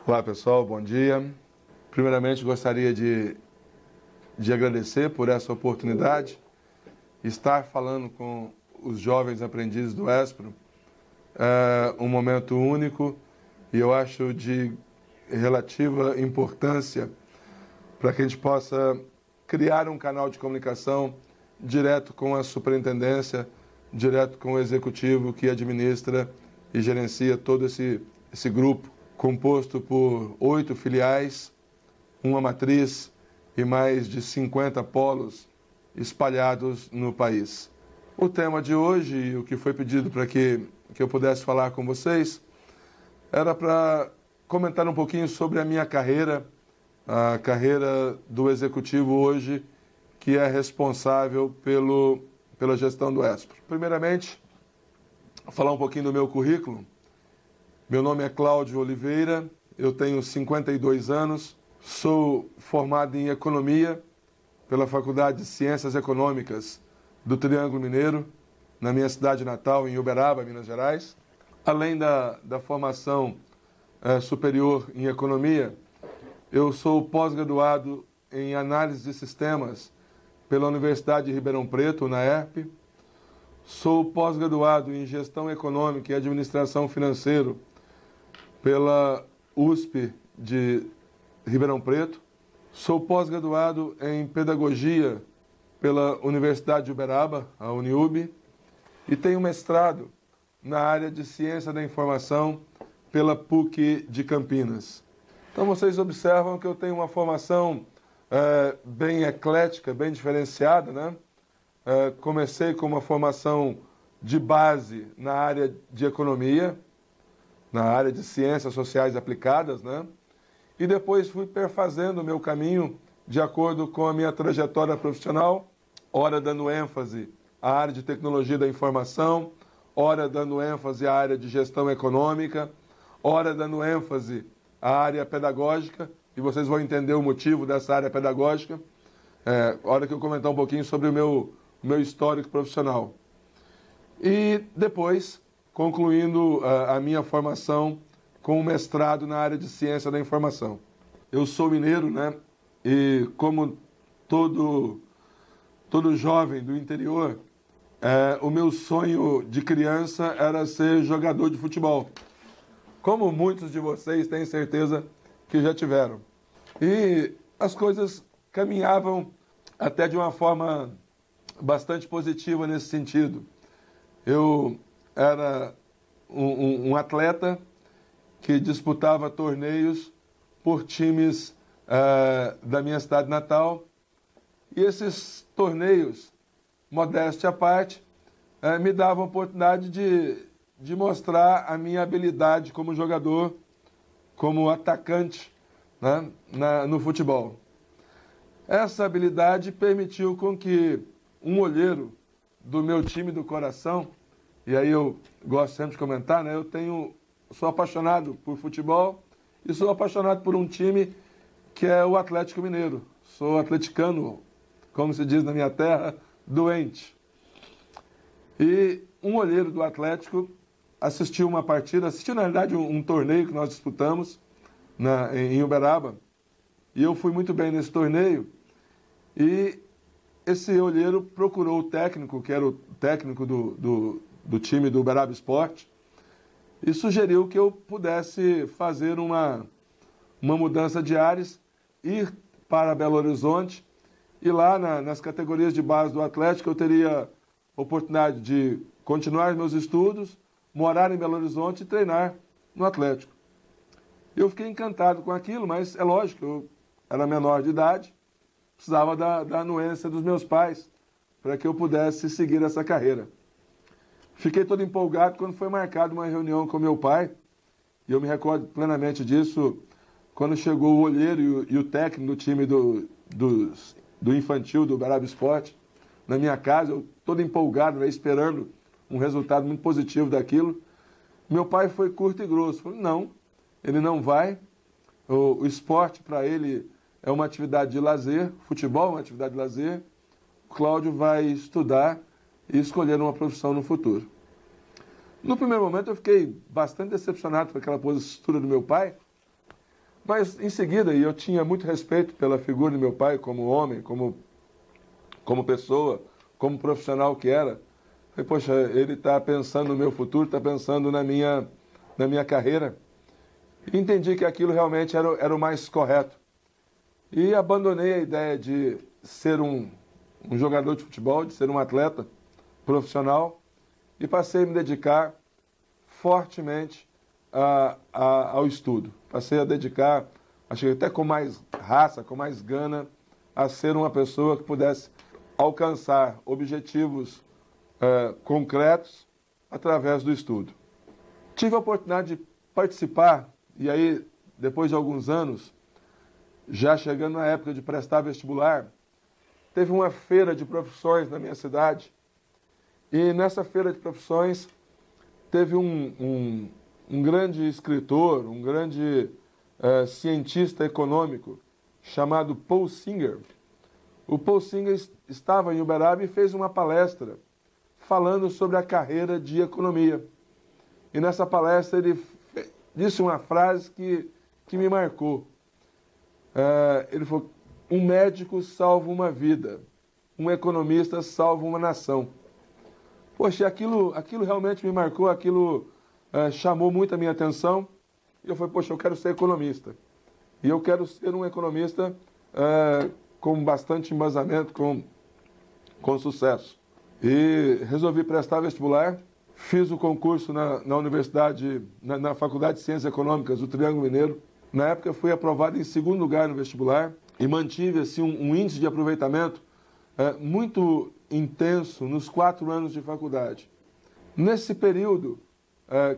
Olá pessoal, bom dia. Primeiramente gostaria de agradecer por essa oportunidade. Estar falando com os jovens aprendizes do Espro é um momento único e eu acho de relativa importância para que a gente possa criar um canal de comunicação direto com a superintendência, direto com o executivo que administra e gerencia todo esse grupo, composto por 8 filiais, uma matriz e mais de 50 polos espalhados no país. O tema de hoje, e o que foi pedido para que eu pudesse falar com vocês, era para comentar um pouquinho sobre a minha carreira, a carreira do executivo hoje, que é responsável pela gestão do Espro. Primeiramente, falar um pouquinho do meu currículo. Meu nome é Cláudio Oliveira, eu tenho 52 anos, sou formado em Economia pela Faculdade de Ciências Econômicas do Triângulo Mineiro, na minha cidade natal, em Uberaba, Minas Gerais. Além da formação superior em Economia, eu sou pós-graduado em Análise de Sistemas pela Universidade de Ribeirão Preto, UNAERP. Sou pós-graduado em Gestão Econômica e Administração Financeira pela USP de Ribeirão Preto. Sou pós-graduado em Pedagogia pela Universidade de Uberaba, a Uniub, e tenho mestrado na área de Ciência da Informação pela PUC de Campinas. Então vocês observam que eu tenho uma formação bem eclética, bem diferenciada, né? Comecei com uma formação de base na área de Economia, na área de Ciências Sociais Aplicadas, né? E depois fui perfazendo o meu caminho de acordo com a minha trajetória profissional, ora dando ênfase à área de Tecnologia da Informação, ora dando ênfase à área de Gestão Econômica, ora dando ênfase à área pedagógica, e vocês vão entender o motivo dessa área pedagógica, hora que eu comentar um pouquinho sobre o meu histórico profissional. E depois, concluindo a minha formação com um mestrado na área de Ciência da Informação. Eu sou mineiro, né? E como todo jovem do interior, o meu sonho de criança era ser jogador de futebol. Como muitos de vocês têm certeza que já tiveram. E as coisas caminhavam até de uma forma bastante positiva nesse sentido. Eu era um atleta que disputava torneios por times da minha cidade natal. E esses torneios, modéstia à parte, me davam a oportunidade de mostrar a minha habilidade como jogador, como atacante, né, no futebol. Essa habilidade permitiu com que um olheiro do meu time do coração, e aí eu gosto sempre de comentar, né, sou apaixonado por futebol e sou apaixonado por um time que é o Atlético Mineiro. Sou atleticano, como se diz na minha terra, doente. E um olheiro do Atlético assistiu uma partida, assistiu na realidade um torneio que nós disputamos em Uberaba, e eu fui muito bem nesse torneio, e esse olheiro procurou o técnico, que era o técnico do time do Uberaba Esporte, e sugeriu que eu pudesse fazer uma mudança de ares, ir para Belo Horizonte, e lá nas categorias de base do Atlético eu teria oportunidade de continuar meus estudos, morar em Belo Horizonte e treinar no Atlético. Eu fiquei encantado com aquilo, mas é lógico, eu era menor de idade, precisava da anuência dos meus pais para que eu pudesse seguir essa carreira. Fiquei todo empolgado quando foi marcada uma reunião com meu pai, e eu me recordo plenamente disso, quando chegou o olheiro e o técnico do time do infantil, do Uberaba Esporte, na minha casa, eu todo empolgado, né, esperando um resultado muito positivo daquilo. Meu pai foi curto e grosso, falou, não, ele não vai, o esporte para ele é uma atividade de lazer, futebol é uma atividade de lazer, o Cláudio vai estudar e escolher uma profissão no futuro. No primeiro momento eu fiquei bastante decepcionado com aquela postura do meu pai, Mas em seguida, e eu tinha muito respeito pela figura do meu pai como homem, como pessoa, como profissional que era. Falei, poxa, ele está pensando no meu futuro, está pensando na minha carreira. E entendi que aquilo realmente era o mais correto. E abandonei a ideia de ser um jogador de futebol, de ser um atleta profissional, e passei a me dedicar fortemente ao estudo. Passei a dedicar, acho que até com mais raça, com mais gana, a ser uma pessoa que pudesse alcançar objetivos concretos através do estudo. Tive a oportunidade de participar, e aí, depois de alguns anos, já chegando na época de prestar vestibular, teve uma feira de profissões na minha cidade, e nessa feira de profissões teve um grande escritor, um grande cientista econômico, chamado Paul Singer. O Paul Singer estava em Uberaba e fez uma palestra falando sobre a carreira de economia. E nessa palestra ele disse uma frase que me marcou. Ele falou, um médico salva uma vida, um economista salva uma nação. Poxa, aquilo realmente me marcou, aquilo chamou muito a minha atenção. E eu falei, poxa, eu quero ser economista. E eu quero ser um economista com bastante embasamento, com sucesso. E resolvi prestar vestibular. Fiz o concurso na universidade, na Faculdade de Ciências Econômicas do Triângulo Mineiro. Na época fui aprovado em segundo lugar no vestibular e mantive assim, um índice de aproveitamento muito intenso nos 4 anos de faculdade. Nesse período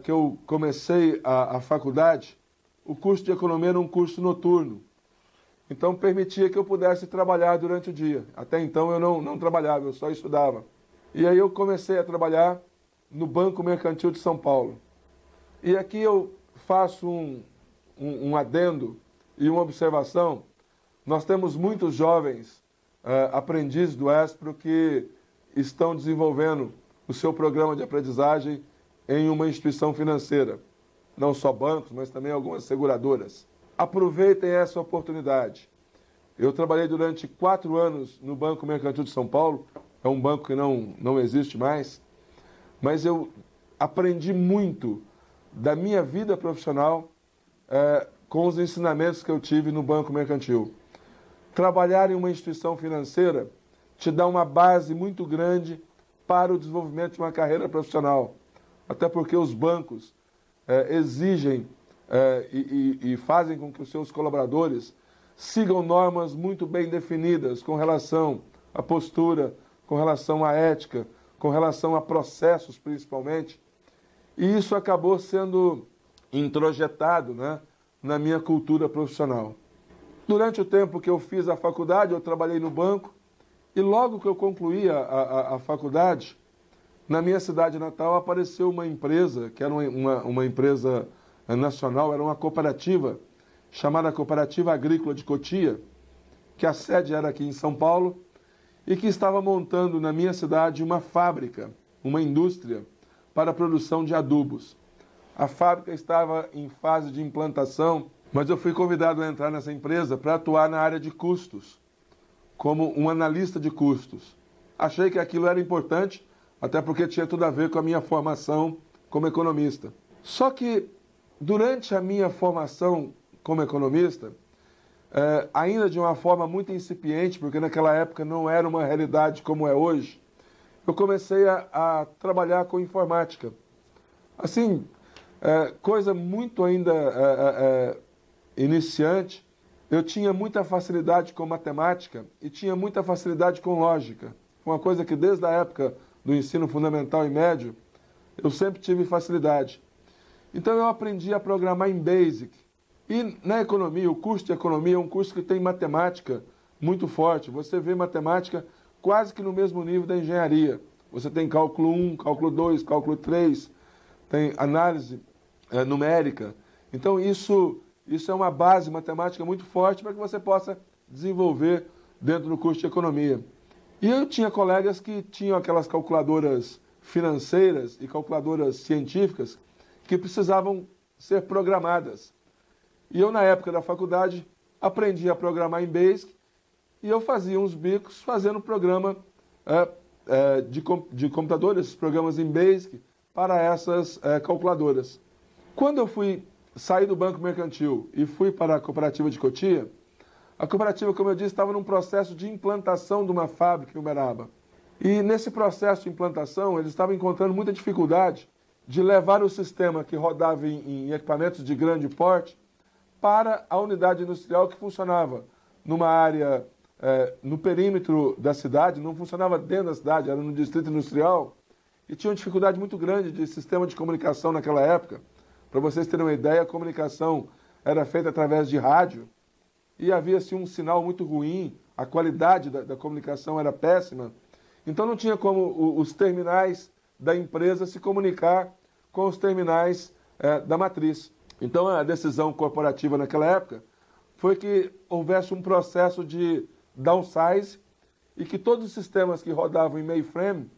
que eu comecei a faculdade, o curso de economia era um curso noturno. Então permitia que eu pudesse trabalhar durante o dia. Até então eu não trabalhava, eu só estudava. E aí eu comecei a trabalhar no Banco Mercantil de São Paulo. E aqui eu faço um adendo e uma observação. Nós temos muitos jovens aprendizes do ESPRO que estão desenvolvendo o seu programa de aprendizagem em uma instituição financeira. Não só bancos, mas também algumas seguradoras. Aproveitem essa oportunidade. Eu trabalhei durante 4 anos no Banco Mercantil de São Paulo. É um banco que não existe mais. Mas eu aprendi muito da minha vida profissional com os ensinamentos que eu tive no Banco Mercantil. Trabalhar em uma instituição financeira te dá uma base muito grande para o desenvolvimento de uma carreira profissional. Até porque os bancos exigem e fazem com que os seus colaboradores sigam normas muito bem definidas com relação à postura, com relação à ética, com relação a processos, principalmente. E isso acabou sendo introjetado, né, na minha cultura profissional. Durante o tempo que eu fiz a faculdade, eu trabalhei no banco, e logo que eu concluí a faculdade, na minha cidade natal apareceu uma empresa, que era uma empresa nacional, era uma cooperativa, chamada Cooperativa Agrícola de Cotia, que a sede era aqui em São Paulo, e que estava montando na minha cidade uma fábrica, uma indústria para a produção de adubos. A fábrica estava em fase de implantação, mas eu fui convidado a entrar nessa empresa para atuar na área de custos, como um analista de custos. Achei que aquilo era importante, até porque tinha tudo a ver com a minha formação como economista. Só que, durante a minha formação como economista, ainda de uma forma muito incipiente, porque naquela época não era uma realidade como é hoje, eu comecei a trabalhar com informática. Assim, coisa muito ainda iniciante. Eu tinha muita facilidade com matemática e tinha muita facilidade com lógica. Uma coisa que desde a época do ensino fundamental e médio, eu sempre tive facilidade. Então eu aprendi a programar em BASIC. E na economia, o curso de economia é um curso que tem matemática muito forte. Você vê matemática quase que no mesmo nível da engenharia. Você tem cálculo 1, cálculo 2, cálculo 3, tem análise numérica. Então isso é uma base matemática muito forte para que você possa desenvolver dentro do curso de economia. E eu tinha colegas que tinham aquelas calculadoras financeiras e calculadoras científicas que precisavam ser programadas. E eu, na época da faculdade, aprendi a programar em Basic e eu fazia uns bicos fazendo programa de computador, esses programas em Basic, para essas calculadoras. Quando eu fui sair do Banco Mercantil e fui para a Cooperativa de Cotia, a cooperativa, como eu disse, estava num processo de implantação de uma fábrica em Uberaba. E nesse processo de implantação, eles estavam encontrando muita dificuldade de levar o sistema que rodava em equipamentos de grande porte para a unidade industrial que funcionava numa área, no perímetro da cidade, não funcionava dentro da cidade, era no distrito industrial, e tinha uma dificuldade muito grande de sistema de comunicação naquela época. Para vocês terem uma ideia, a comunicação era feita através de rádio, e havia-se um sinal muito ruim, a qualidade da comunicação era péssima, então não tinha como os terminais da empresa se comunicar com os terminais da matriz. Então a decisão corporativa naquela época foi que houvesse um processo de downsize e que todos os sistemas que rodavam em mainframe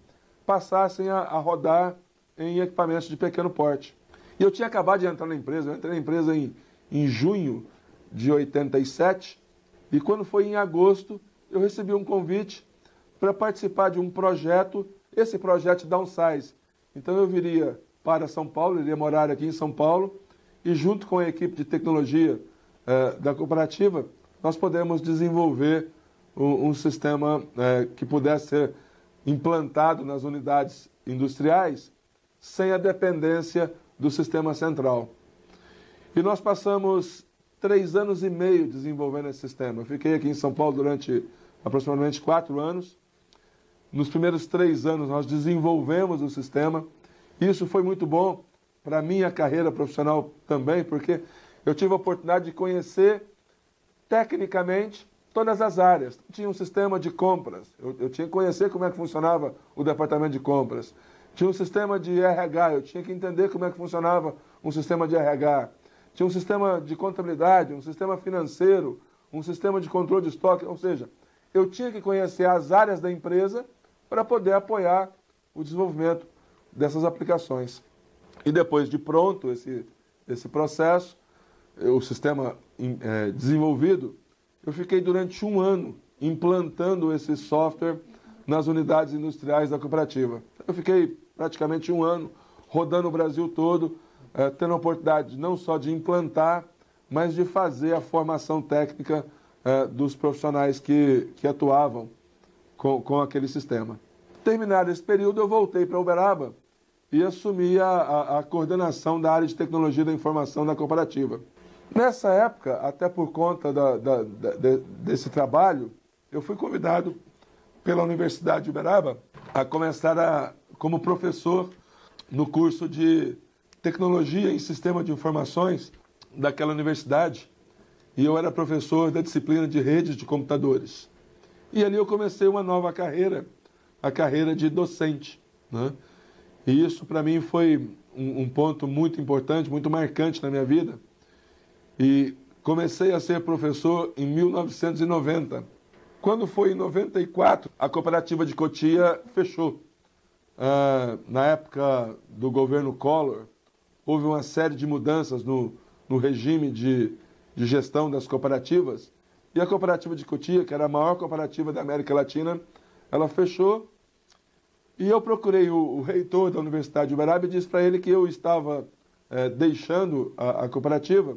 passassem a rodar em equipamentos de pequeno porte. E eu tinha acabado de entrar na empresa, eu entrei na empresa em junho de 87, e quando foi em agosto, eu recebi um convite para participar de um projeto, esse projeto downsize. Então eu viria para São Paulo, iria morar aqui em São Paulo, e junto com a equipe de tecnologia da cooperativa, nós podemos desenvolver um sistema que pudesse ser implantado nas unidades industriais sem a dependência do sistema central. E nós passamos 3 anos e meio desenvolvendo esse sistema. Eu fiquei aqui em São Paulo durante aproximadamente 4 anos. Nos primeiros 3 anos nós desenvolvemos o sistema. Isso foi muito bom para a minha carreira profissional também, porque eu tive a oportunidade de conhecer tecnicamente todas as áreas. Tinha um sistema de compras, eu tinha que conhecer como é que funcionava o departamento de compras. Tinha um sistema de RH, eu tinha que entender como é que funcionava um sistema de RH. Tinha um sistema de contabilidade, um sistema financeiro, um sistema de controle de estoque, ou seja, eu tinha que conhecer as áreas da empresa para poder apoiar o desenvolvimento dessas aplicações. E depois de pronto esse processo, o sistema desenvolvido, eu fiquei durante 1 ano implantando esse software nas unidades industriais da cooperativa. Eu fiquei praticamente 1 ano rodando o Brasil todo, tendo a oportunidade não só de implantar, mas de fazer a formação técnica dos profissionais que atuavam com aquele sistema. Terminado esse período, eu voltei para Uberaba e assumi a coordenação da área de tecnologia da informação da cooperativa. Nessa época, até por conta desse trabalho, eu fui convidado pela Universidade de Uberaba a começar como professor no curso de Tecnologia em Sistema de Informações daquela universidade, e eu era professor da disciplina de redes de computadores. E ali eu comecei uma nova carreira, a carreira de docente, né? E isso para mim foi um ponto muito importante, muito marcante na minha vida. E comecei a ser professor em 1990. Quando foi em 94, a cooperativa de Cotia fechou. Na época do governo Collor, houve uma série de mudanças no regime de gestão das cooperativas, e a cooperativa de Cotia, que era a maior cooperativa da América Latina, ela fechou, e eu procurei o reitor da Universidade de Uberaba e disse para ele que eu estava deixando a cooperativa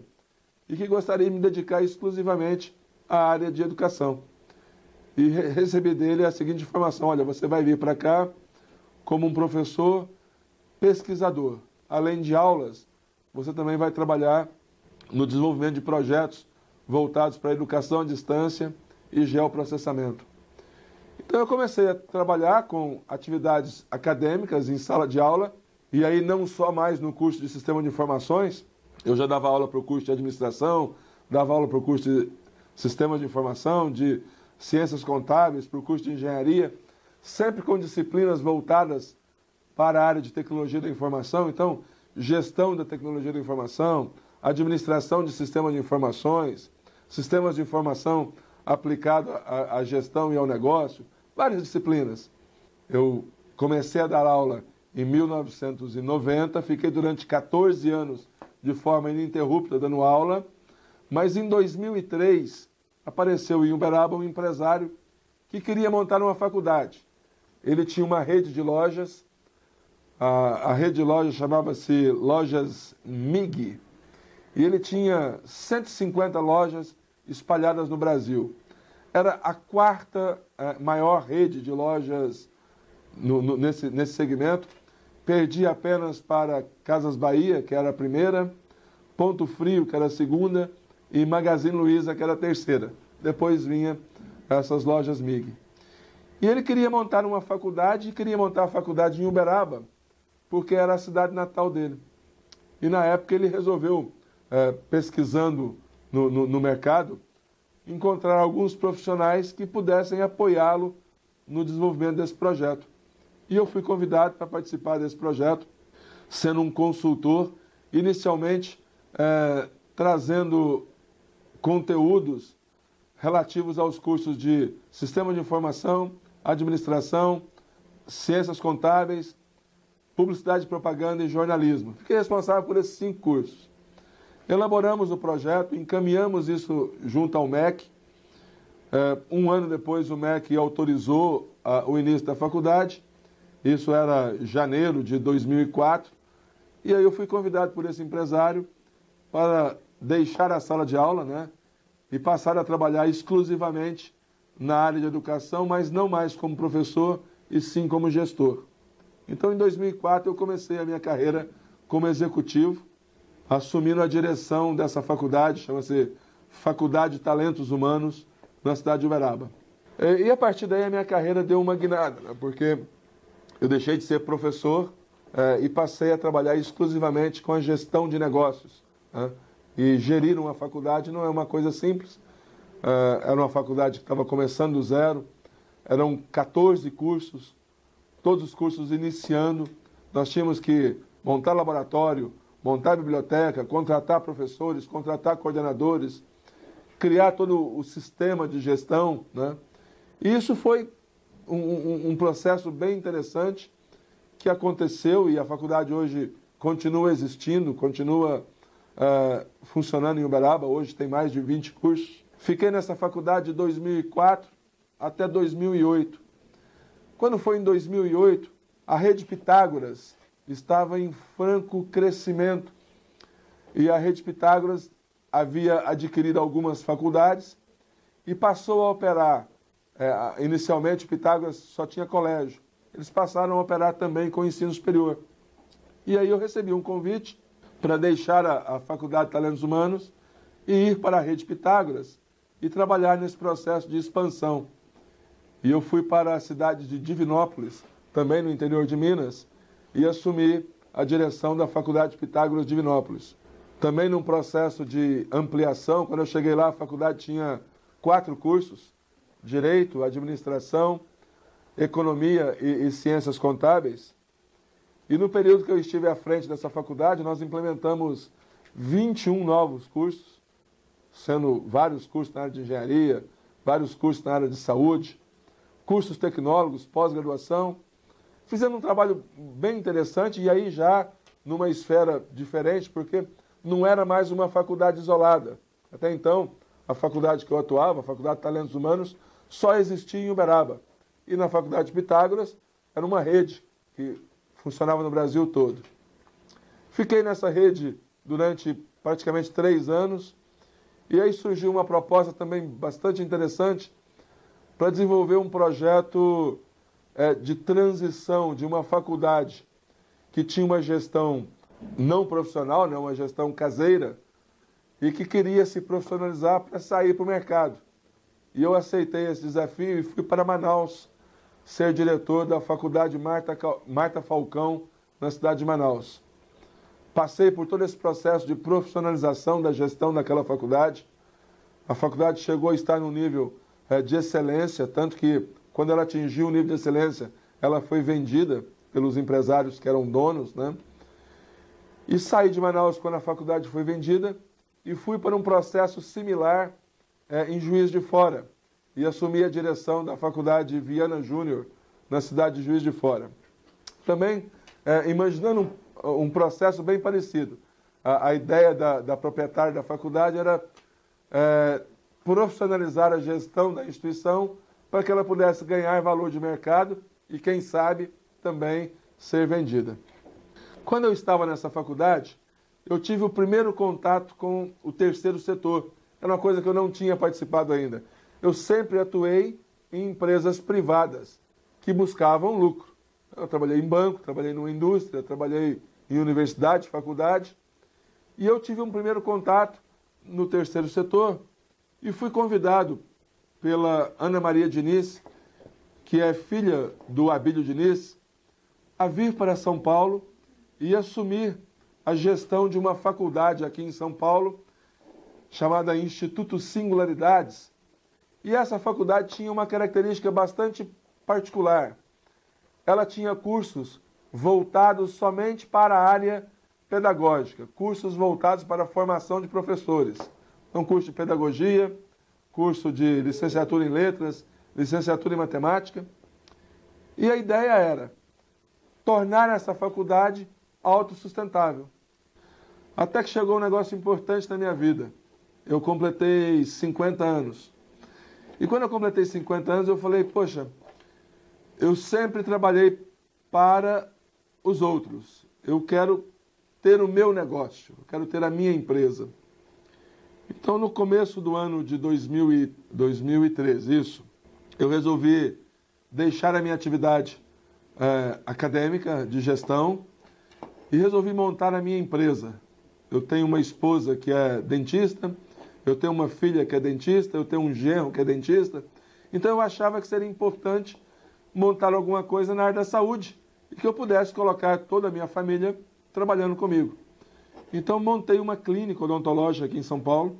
e que gostaria de me dedicar exclusivamente à área de educação. E recebi dele a seguinte informação: olha, você vai vir para cá como um professor pesquisador. Além de aulas, você também vai trabalhar no desenvolvimento de projetos voltados para a educação à distância e geoprocessamento. Então eu comecei a trabalhar com atividades acadêmicas em sala de aula, e aí não só mais no curso de Sistema de Informações, eu já dava aula para o curso de Administração, dava aula para o curso de Sistemas de Informação, de Ciências Contábeis, para o curso de Engenharia, sempre com disciplinas voltadas para a área de Tecnologia da Informação. Então, Gestão da Tecnologia da Informação, Administração de Sistemas de Informações, Sistemas de Informação aplicado à gestão e ao negócio, várias disciplinas. Eu comecei a dar aula em 1990, fiquei durante 14 anos de forma ininterrupta dando aula, Mas em 2003, apareceu em Uberaba um empresário que queria montar uma faculdade. Ele tinha uma rede de lojas, a rede de lojas chamava-se Lojas MIG, e ele tinha 150 lojas espalhadas no Brasil. Era a quarta maior rede de lojas nesse segmento. Perdia apenas para Casas Bahia, que era a primeira, Ponto Frio, que era a segunda, e Magazine Luiza, que era a terceira. Depois vinha essas lojas MIG. E ele queria montar uma faculdade, e queria montar a faculdade em Uberaba, porque era a cidade natal dele. E na época ele resolveu, pesquisando no mercado, encontrar alguns profissionais que pudessem apoiá-lo no desenvolvimento desse projeto. E eu fui convidado para participar desse projeto, sendo um consultor, inicialmente trazendo conteúdos relativos aos cursos de Sistema de Informação, Administração, Ciências Contábeis, Publicidade, Propaganda e Jornalismo. Fiquei responsável por esses 5 cursos. Elaboramos o projeto, encaminhamos isso junto ao MEC. Um ano depois, o MEC autorizou o início da faculdade. Isso era janeiro de 2004. E aí eu fui convidado por esse empresário para deixar a sala de aula, né, e passar a trabalhar exclusivamente na área de educação, mas não mais como professor, e sim como gestor. Então, em 2004, eu comecei a minha carreira como executivo, assumindo a direção dessa faculdade, chama-se Faculdade de Talentos Humanos, na cidade de Uberaba. E a partir daí a minha carreira deu uma guinada, né, porque eu deixei de ser professor e passei a trabalhar exclusivamente com a gestão de negócios, né? E gerir uma faculdade não é uma coisa simples. Era uma faculdade que estava começando do zero, eram 14 cursos, todos os cursos iniciando. Nós tínhamos que montar laboratório, montar biblioteca, contratar professores, contratar coordenadores, criar todo o sistema de gestão, né? E isso foi um processo bem interessante que aconteceu, e a faculdade hoje continua existindo, continua funcionando em Uberaba. Hoje tem mais de 20 cursos. Fiquei nessa faculdade de 2004 até 2008. Quando foi em 2008, a Rede Pitágoras estava em franco crescimento, e a Rede Pitágoras havia adquirido algumas faculdades e passou a operar. Inicialmente, Pitágoras só tinha colégio. Eles passaram a operar também com ensino superior. E aí eu recebi um convite para deixar a Faculdade de Talentos Humanos e ir para a Rede Pitágoras e trabalhar nesse processo de expansão. E eu fui para a cidade de Divinópolis, também no interior de Minas, e assumi a direção da Faculdade Pitágoras de Divinópolis. Também num processo de ampliação. Quando eu cheguei lá, a faculdade tinha 4 cursos: Direito, Administração, Economia e Ciências Contábeis. E no período que eu estive à frente dessa faculdade, nós implementamos 21 novos cursos, sendo vários cursos na área de engenharia, vários cursos na área de saúde, cursos tecnólogos, pós-graduação. Fizemos um trabalho bem interessante, e aí já numa esfera diferente, porque não era mais uma faculdade isolada. Até então, a faculdade que eu atuava, a Faculdade de Talentos Humanos, só existia em Uberaba. E na Faculdade de Pitágoras era uma rede que funcionava no Brasil todo. Fiquei nessa rede durante praticamente 3 anos, e aí surgiu uma proposta também bastante interessante para desenvolver um projeto de transição de uma faculdade que tinha uma gestão não profissional, né, uma gestão caseira, e que queria se profissionalizar para sair para o mercado. E eu aceitei esse desafio e fui para Manaus ser diretor da Faculdade Marta Falcão, na cidade de Manaus. Passei por todo esse processo de profissionalização da gestão daquela faculdade. A faculdade chegou a estar num nível de excelência, tanto que, quando ela atingiu o nível de excelência, ela foi vendida pelos empresários que eram donos, né? E saí de Manaus quando a faculdade foi vendida e fui para um processo similar em Juiz de Fora, e assumi a direção da Faculdade Viana Júnior, na cidade de Juiz de Fora. Também imaginando um processo bem parecido. A ideia da proprietária da faculdade era profissionalizar a gestão da instituição para que ela pudesse ganhar valor de mercado e, quem sabe, também ser vendida. Quando eu estava nessa faculdade, eu tive o primeiro contato com o terceiro setor. Era uma coisa que eu não tinha participado ainda. Eu sempre atuei em empresas privadas que buscavam lucro. Eu trabalhei em banco, trabalhei numa indústria, trabalhei em universidade, faculdade. E eu tive um primeiro contato no terceiro setor e fui convidado pela Ana Maria Diniz, que é filha do Abílio Diniz, a vir para São Paulo e assumir a gestão de uma faculdade aqui em São Paulo, chamada Instituto Singularidades. E essa faculdade tinha uma característica bastante particular. Ela tinha cursos voltados somente para a área pedagógica, cursos voltados para a formação de professores. Então, curso de pedagogia, curso de licenciatura em letras, licenciatura em matemática. E a ideia era tornar essa faculdade autossustentável. Até que chegou um negócio importante na minha vida. Eu completei 50 anos. E quando eu completei 50 anos, eu falei, poxa, eu sempre trabalhei para os outros. Eu quero ter o meu negócio, eu quero ter a minha empresa. Então, no começo do ano de 2013, eu resolvi deixar a minha atividade acadêmica de gestão e resolvi montar a minha empresa. Eu tenho uma esposa que é dentista, eu tenho uma filha que é dentista, eu tenho um genro que é dentista. Então, eu achava que seria importante montar alguma coisa na área da saúde e que eu pudesse colocar toda a minha família trabalhando comigo. Então, montei uma clínica odontológica aqui em São Paulo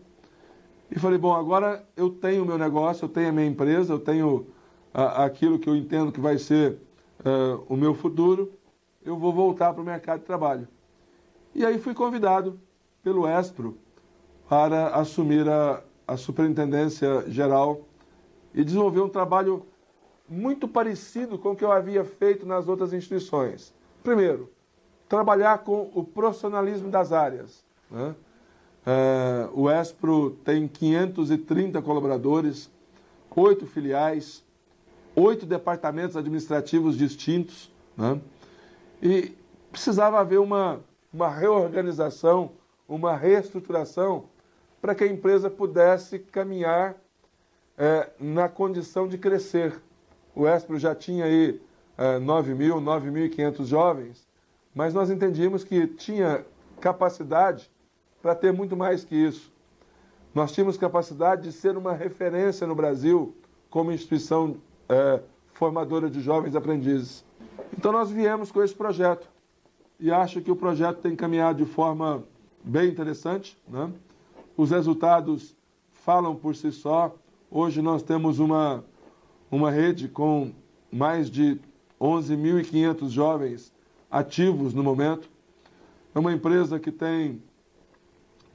e falei, bom, agora eu tenho o meu negócio, eu tenho a minha empresa, eu tenho aquilo que eu entendo que vai ser o meu futuro, eu vou voltar para o mercado de trabalho. E aí fui convidado pelo ESPRO para assumir a superintendência geral e desenvolver um trabalho muito parecido com o que eu havia feito nas outras instituições. Primeiro, trabalhar com o profissionalismo das áreas, né? O ESPRO tem 530 colaboradores, 8 filiais, 8 departamentos administrativos distintos, né? E precisava haver uma reorganização, uma reestruturação para que a empresa pudesse caminhar na condição de crescer. O ESPRO já tinha aí 9.500 jovens, mas nós entendíamos que tinha capacidade para ter muito mais que isso. Nós tínhamos capacidade de ser uma referência no Brasil como instituição formadora de jovens aprendizes. Então nós viemos com esse projeto e acho que o projeto tem caminhado de forma bem interessante, né? Os resultados falam por si só. Hoje nós temos uma rede com mais de 11.500 jovens ativos no momento. É uma empresa que tem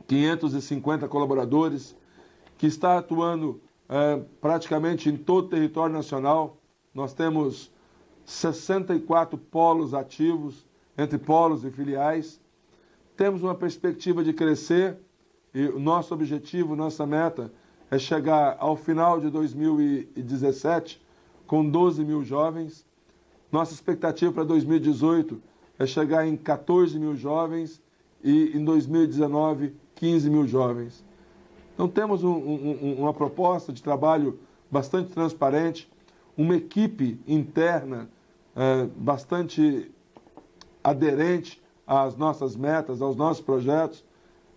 550 colaboradores, que está atuando praticamente em todo o território nacional. Nós temos 64 polos ativos, entre polos e filiais. Temos uma perspectiva de crescer e o nosso objetivo, nossa meta é chegar ao final de 2017 com 12 mil jovens. Nossa expectativa para 2018 é chegar em 14 mil jovens e em 2019, 15 mil jovens. Então temos uma proposta de trabalho bastante transparente, uma equipe interna bastante aderente às nossas metas, aos nossos projetos,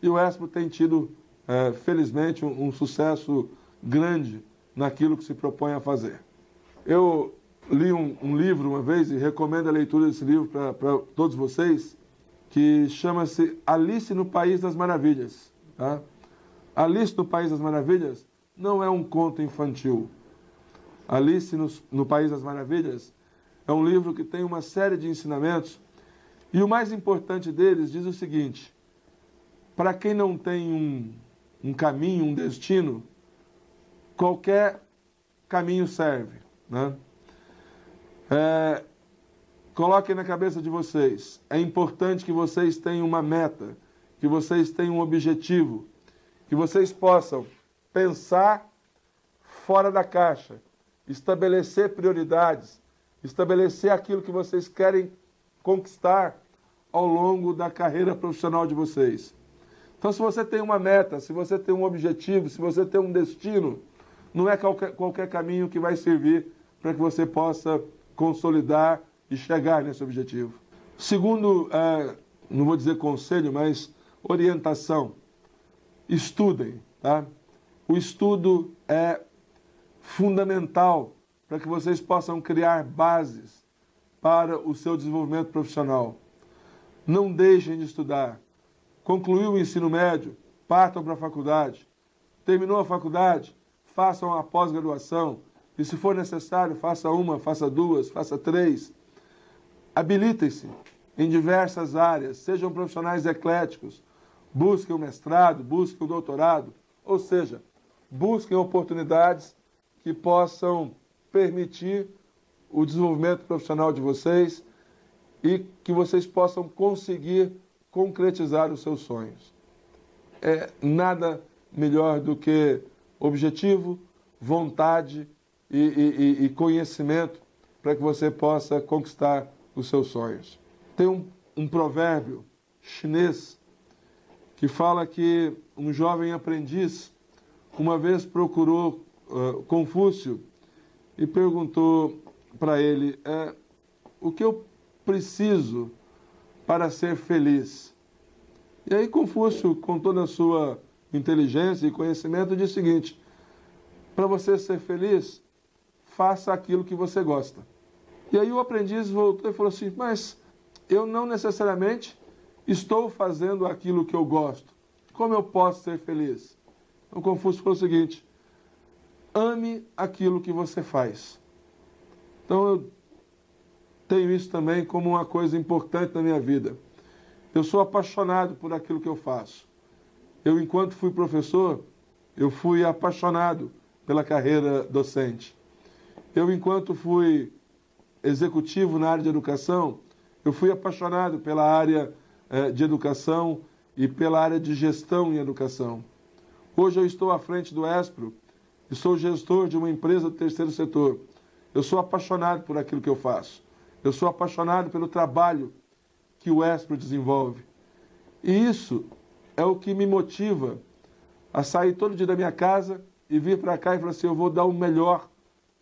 e o ESPRO tem tido, felizmente, um sucesso grande naquilo que se propõe a fazer. Eu li um livro uma vez e recomendo a leitura desse livro para todos vocês, que chama-se Alice no País das Maravilhas. Tá? Alice no País das Maravilhas não é um conto infantil. Alice no País das Maravilhas é um livro que tem uma série de ensinamentos e o mais importante deles diz o seguinte: para quem não tem um caminho, um destino, qualquer caminho serve, né? Coloquem na cabeça de vocês, é importante que vocês tenham uma meta, que vocês tenham um objetivo, que vocês possam pensar fora da caixa, estabelecer prioridades, estabelecer aquilo que vocês querem conquistar ao longo da carreira profissional de vocês. Então, se você tem uma meta, se você tem um objetivo, se você tem um destino, não é qualquer caminho que vai servir para que você possa consolidar e chegar nesse objetivo. Segundo, não vou dizer conselho, mas orientação. Estudem, tá? O estudo é fundamental para que vocês possam criar bases para o seu desenvolvimento profissional. Não deixem de estudar. Concluiu o ensino médio, partam para a faculdade. Terminou a faculdade, façam a pós-graduação. E se for necessário, faça uma, faça duas, faça três. Habilitem-se em diversas áreas, sejam profissionais ecléticos. Busquem o mestrado, busquem o doutorado. Ou seja, busquem oportunidades que possam permitir o desenvolvimento profissional de vocês e que vocês possam conseguir concretizar os seus sonhos. Nada melhor do que objetivo, vontade e conhecimento para que você possa conquistar os seus sonhos. Tem um provérbio chinês que fala que um jovem aprendiz uma vez procurou Confúcio e perguntou para ele, o que eu preciso para ser feliz? E aí Confúcio, com toda a sua inteligência e conhecimento, disse o seguinte, para você ser feliz, faça aquilo que você gosta. E aí o aprendiz voltou e falou assim, mas eu não necessariamente estou fazendo aquilo que eu gosto. Como eu posso ser feliz? Então Confúcio falou o seguinte, ame aquilo que você faz. Então eu tenho isso também como uma coisa importante na minha vida. Eu sou apaixonado por aquilo que eu faço. Eu, enquanto fui professor, eu fui apaixonado pela carreira docente. Eu, enquanto fui executivo na área de educação, eu fui apaixonado pela área de educação e pela área de gestão em educação. Hoje eu estou à frente do ESPRO e sou gestor de uma empresa do terceiro setor. Eu sou apaixonado por aquilo que eu faço. Eu sou apaixonado pelo trabalho que o ESPRO desenvolve. E isso é o que me motiva a sair todo dia da minha casa e vir para cá e falar assim, eu vou dar o melhor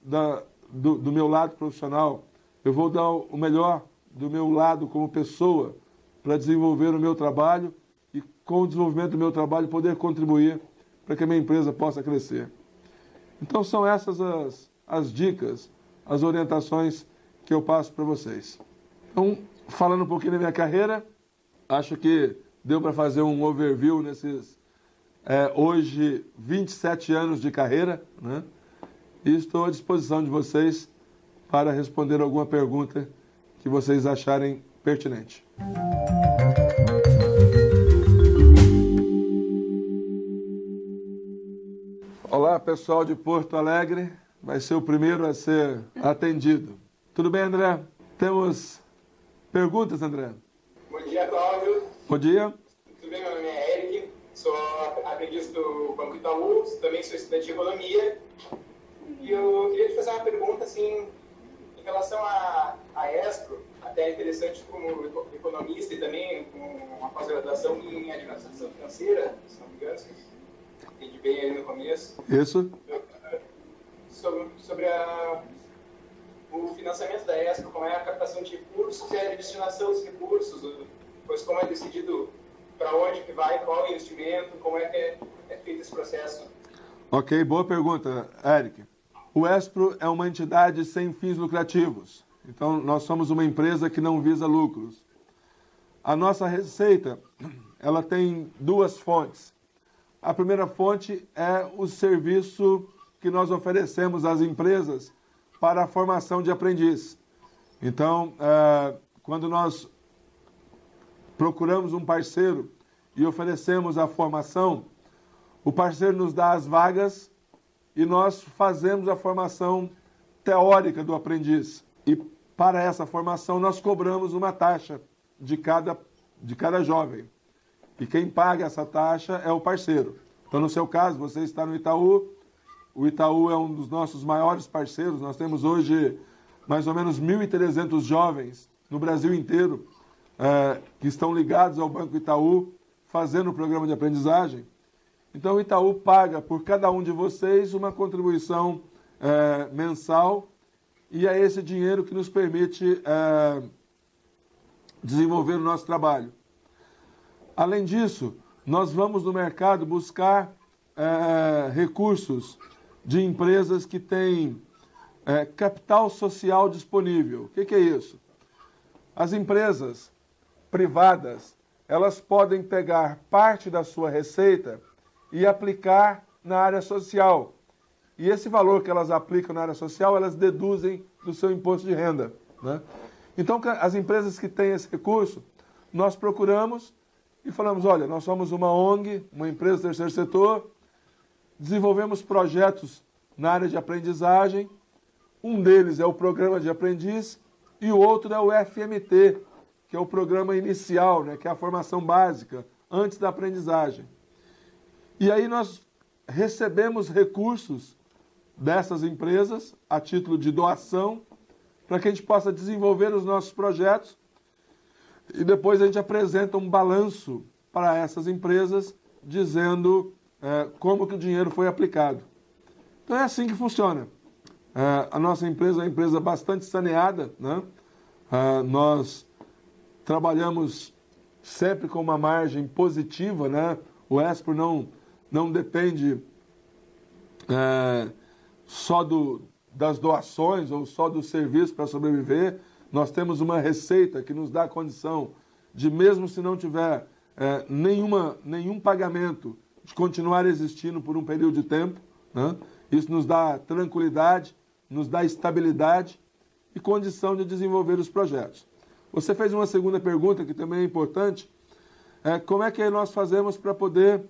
do meu lado profissional, eu vou dar o melhor do meu lado como pessoa para desenvolver o meu trabalho e com o desenvolvimento do meu trabalho poder contribuir para que a minha empresa possa crescer. Então são essas as dicas, as orientações que eu passo para vocês. Então, falando um pouquinho da minha carreira, acho que deu para fazer um overview nesses, hoje, 27 anos de carreira, né? E estou à disposição de vocês para responder alguma pergunta que vocês acharem pertinente. Olá, pessoal de Porto Alegre. Vai ser o primeiro a ser atendido. Tudo bem, André? Temos perguntas, André? Bom dia, Cláudio. Bom dia. Tudo bem? Meu nome é Eric, sou aprendiz do Banco Itaú, também sou estudante de economia. E eu queria te fazer uma pergunta, assim, em relação à ESPRO, até interessante como economista e também com uma pós-graduação em administração financeira, se não me engano, se entendi bem aí no começo. Isso. Sobre o financiamento da ESPRO, como é a captação de recursos e a destinação dos recursos, pois como é decidido para onde que vai, qual é o investimento, como é que é feito esse processo. Ok, boa pergunta, Eric. O ESPRO é uma entidade sem fins lucrativos. Então, nós somos uma empresa que não visa lucros. A nossa receita, ela tem duas fontes. A primeira fonte é o serviço que nós oferecemos às empresas para a formação de aprendiz. Então, quando nós procuramos um parceiro e oferecemos a formação, o parceiro nos dá as vagas e nós fazemos a formação teórica do aprendiz. E para essa formação nós cobramos uma taxa de cada jovem. E quem paga essa taxa é o parceiro. Então, no seu caso, você está no Itaú. O Itaú é um dos nossos maiores parceiros. Nós temos hoje mais ou menos 1.300 jovens no Brasil inteiro que estão ligados ao Banco Itaú, fazendo o programa de aprendizagem. Então, o Itaú paga por cada um de vocês uma contribuição mensal, e é esse dinheiro que nos permite desenvolver o nosso trabalho. Além disso, nós vamos no mercado buscar recursos de empresas que têm capital social disponível. O que é isso? As empresas privadas, elas podem pegar parte da sua receita e aplicar na área social. E esse valor que elas aplicam na área social, elas deduzem do seu imposto de renda, né? Então, as empresas que têm esse recurso, nós procuramos e falamos, olha, nós somos uma ONG, uma empresa do terceiro setor, desenvolvemos projetos na área de aprendizagem, um deles é o programa de aprendiz e o outro é o FMT, que é o programa inicial, né, que é a formação básica, antes da aprendizagem. E aí nós recebemos recursos dessas empresas a título de doação para que a gente possa desenvolver os nossos projetos e depois a gente apresenta um balanço para essas empresas dizendo como que o dinheiro foi aplicado. Então é assim que funciona. A nossa empresa é uma empresa bastante saneada, né? Nós trabalhamos sempre com uma margem positiva, né? O Espro não depende só das doações ou só do serviço para sobreviver. Nós temos uma receita que nos dá a condição de, mesmo se não tiver nenhum pagamento, de continuar existindo por um período de tempo, né? Isso nos dá tranquilidade, nos dá estabilidade e condição de desenvolver os projetos. Você fez uma segunda pergunta que também é importante. Como é que nós fazemos para poder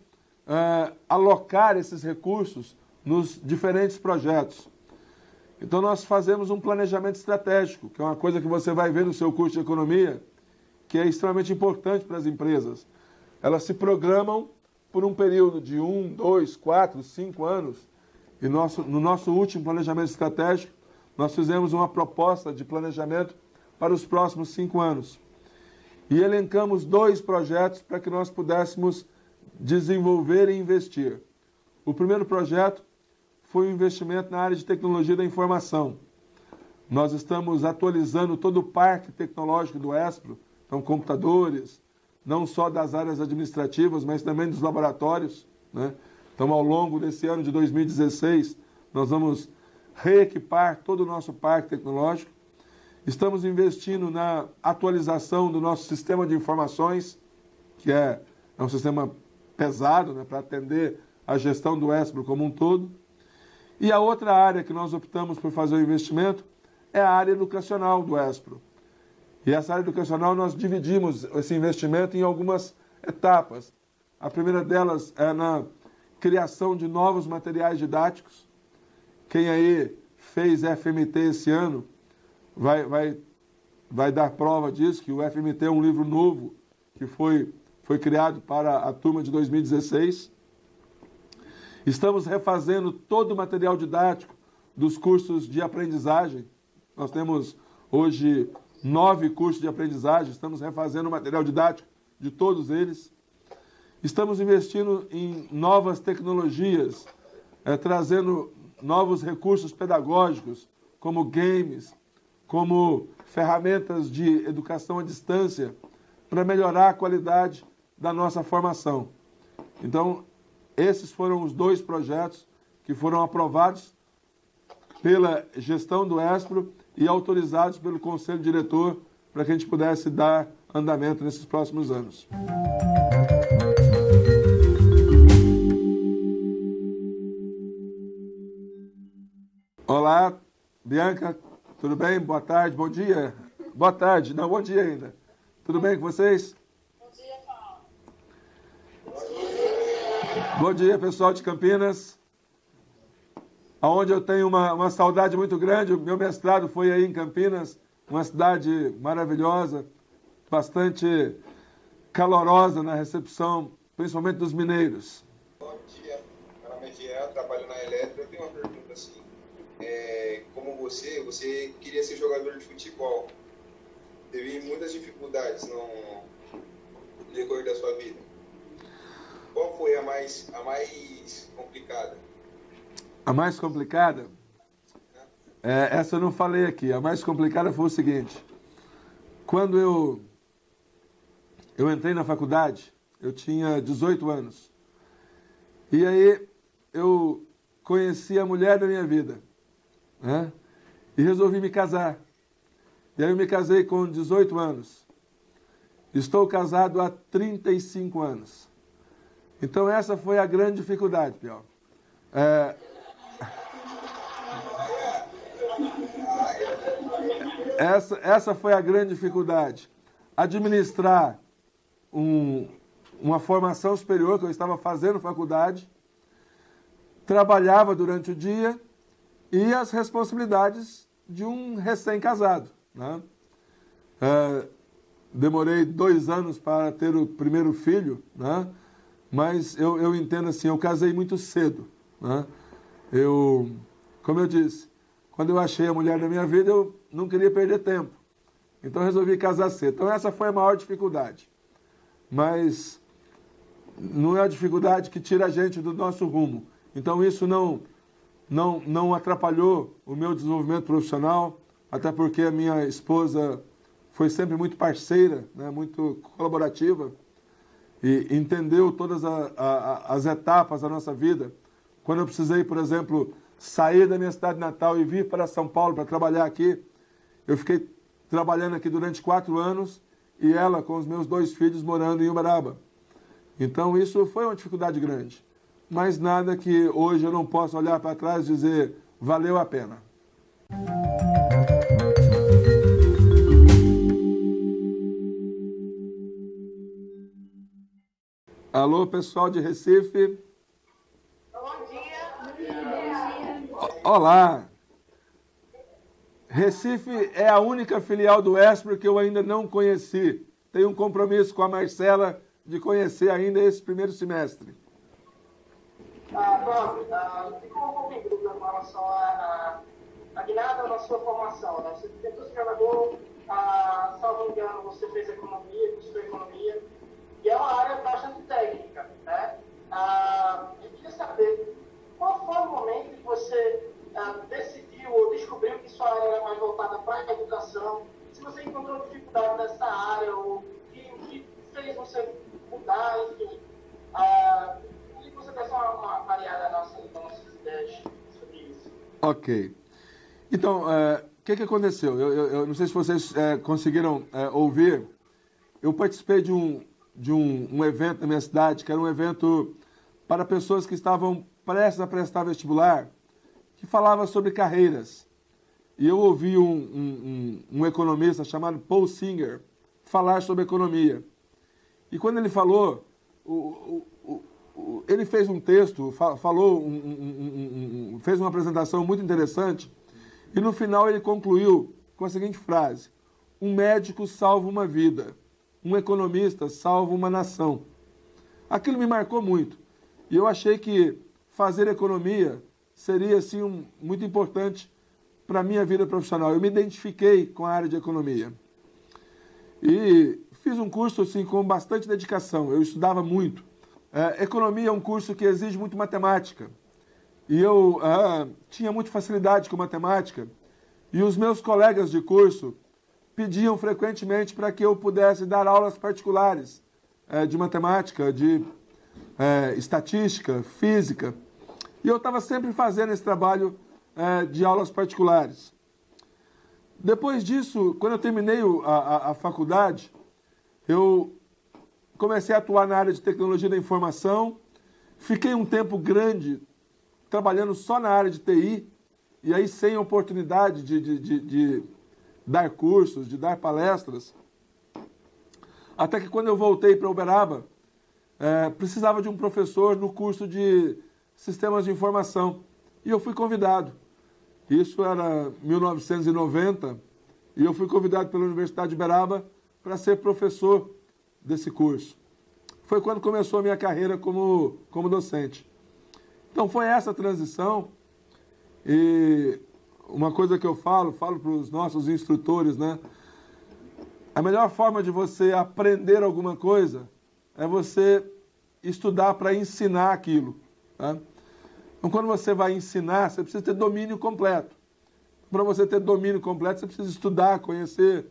alocar esses recursos nos diferentes projetos? Então, nós fazemos um planejamento estratégico, que é uma coisa que você vai ver no seu curso de economia, que é extremamente importante para as empresas. Elas se programam por um período de 1, 2, 4, 5 anos. E no nosso último planejamento estratégico, nós fizemos uma proposta de planejamento para os próximos 5 anos. E elencamos 2 projetos para que nós pudéssemos desenvolver e investir. O primeiro projeto foi um investimento na área de tecnologia da informação. Nós estamos atualizando todo o parque tecnológico do Espro, então computadores, não só das áreas administrativas, mas também dos laboratórios, né? Então, ao longo desse ano de 2016, nós vamos reequipar todo o nosso parque tecnológico. Estamos investindo na atualização do nosso sistema de informações, que é um sistema pesado, né, para atender a gestão do Espro como um todo. E a outra área que nós optamos por fazer o investimento é a área educacional do Espro. E essa área educacional nós dividimos esse investimento em algumas etapas. A primeira delas é na criação de novos materiais didáticos. Quem aí fez FMT esse ano vai dar prova disso, que o FMT é um livro novo que foi criado para a turma de 2016. Estamos refazendo todo o material didático dos cursos de aprendizagem. Nós temos hoje 9 cursos de aprendizagem, estamos refazendo o material didático de todos eles. Estamos investindo em novas tecnologias, trazendo novos recursos pedagógicos, como games, como ferramentas de educação à distância, para melhorar a qualidade da nossa formação. Então, esses foram os 2 projetos que foram aprovados pela gestão do Espro e autorizados pelo Conselho Diretor para que a gente pudesse dar andamento nesses próximos anos. Olá, Bianca, tudo bem? Boa tarde, bom dia. Boa tarde, não, bom dia ainda. Tudo bem com vocês? Bom dia, Paulo. Bom dia, pessoal de Campinas, onde eu tenho uma saudade muito grande. O meu mestrado foi aí em Campinas, uma cidade maravilhosa, bastante calorosa na recepção, principalmente dos mineiros. Bom dia, Megiel, trabalho na Eletro. Eu tenho uma pergunta assim. Como você queria ser jogador de futebol, teve muitas dificuldades no decorrer da sua vida. Qual foi a mais complicada? A mais complicada? Essa eu não falei aqui. A mais complicada foi o seguinte. Quando eu entrei na faculdade, eu tinha 18 anos. E aí eu conheci a mulher da minha vida, né? E resolvi me casar. E aí eu me casei com 18 anos. Estou casado há 35 anos. Então essa foi a grande dificuldade, Piau. Essa foi a grande dificuldade. Administrar uma formação superior, que eu estava fazendo faculdade, trabalhava durante o dia e as responsabilidades de um recém-casado, né? Demorei 2 anos para ter o primeiro filho, né? Mas eu entendo assim, eu casei muito cedo, né? Como eu disse, quando eu achei a mulher da minha vida, eu não queria perder tempo. Então eu resolvi casar cedo. Então essa foi a maior dificuldade. Mas não é a dificuldade que tira a gente do nosso rumo. Então isso não atrapalhou o meu desenvolvimento profissional, até porque a minha esposa foi sempre muito parceira, né, muito colaborativa, e entendeu todas as etapas da nossa vida. Quando eu precisei, por exemplo, sair da minha cidade natal e vir para São Paulo para trabalhar aqui, eu fiquei trabalhando aqui durante 4 anos e ela com os meus 2 filhos morando em Uberaba. Então isso foi uma dificuldade grande, mas nada que hoje eu não possa olhar para trás e dizer valeu a pena. Alô, pessoal de Recife. Bom dia. Olá. Recife é a única filial do ESPRO que eu ainda não conheci. Tenho um compromisso com a Marcela de conhecer ainda esse primeiro semestre. Ficou um pouco em dúvida com relação a Guinada na sua formação, né? Você tentou ser jogador, salvo engano, você fez economia, estudou economia, e é uma área bastante técnica, né? Eu queria saber qual foi o momento que você decidiu ou descobriu que sua área era mais voltada para a educação, se você encontrou dificuldade nessa área, ou o que fez você mudar, enfim. E você desse uma variada nas nossas ideias sobre isso. Ok. Então, o que aconteceu? Eu não sei se vocês conseguiram ouvir. Eu participei de um evento na minha cidade, que era um evento para pessoas que estavam prestes a prestar vestibular, que falava sobre carreiras. E eu ouvi um economista chamado Paul Singer falar sobre economia. E quando ele falou, ele fez um texto, fez uma apresentação muito interessante, e no final ele concluiu com a seguinte frase: um médico salva uma vida, um economista salva uma nação. Aquilo me marcou muito. E eu achei que fazer economia seria assim, muito importante para a minha vida profissional. Eu me identifiquei com a área de economia. E fiz um curso assim, com bastante dedicação. Eu estudava muito. Economia é um curso que exige muito matemática. E eu tinha muita facilidade com matemática. E os meus colegas de curso pediam frequentemente para que eu pudesse dar aulas particulares de matemática, de estatística, física. E eu estava sempre fazendo esse trabalho de aulas particulares. Depois disso, quando eu terminei a faculdade, eu comecei a atuar na área de tecnologia da informação. Fiquei um tempo grande trabalhando só na área de TI, e aí sem oportunidade de dar cursos, de dar palestras. Até que quando eu voltei para Uberaba, precisava de um professor no curso de Sistemas de Informação. E eu fui convidado. Isso era 1990, e eu fui convidado pela Universidade de Uberaba para ser professor desse curso. Foi quando começou a minha carreira como docente. Então foi essa transição. E uma coisa que eu falo para os nossos instrutores, né? A melhor forma de você aprender alguma coisa é você estudar para ensinar aquilo. Tá? Então, quando você vai ensinar, você precisa ter domínio completo. Para você ter domínio completo, você precisa estudar, conhecer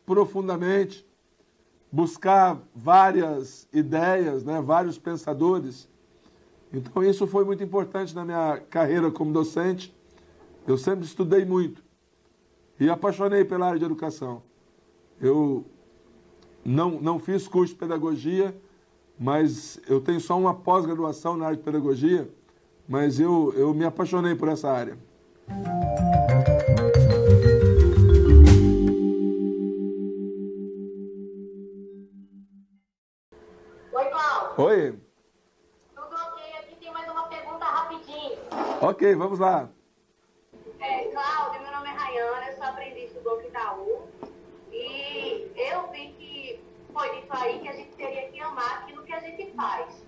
profundamente, buscar várias ideias, né? Vários pensadores. Então, isso foi muito importante na minha carreira como docente. Eu sempre estudei muito e apaixonei pela área de educação. Eu não fiz curso de pedagogia, mas eu tenho só uma pós-graduação na área de pedagogia, mas eu me apaixonei por essa área. Oi, Cláudio. Oi. Tudo ok? Aqui tem mais uma pergunta rapidinho. Ok, vamos lá. Cláudio, meu nome é Rayana, eu sou aprendiz do Banco Itaú. E eu vi que foi dito aí que a gente teria que amar aquilo que a gente faz.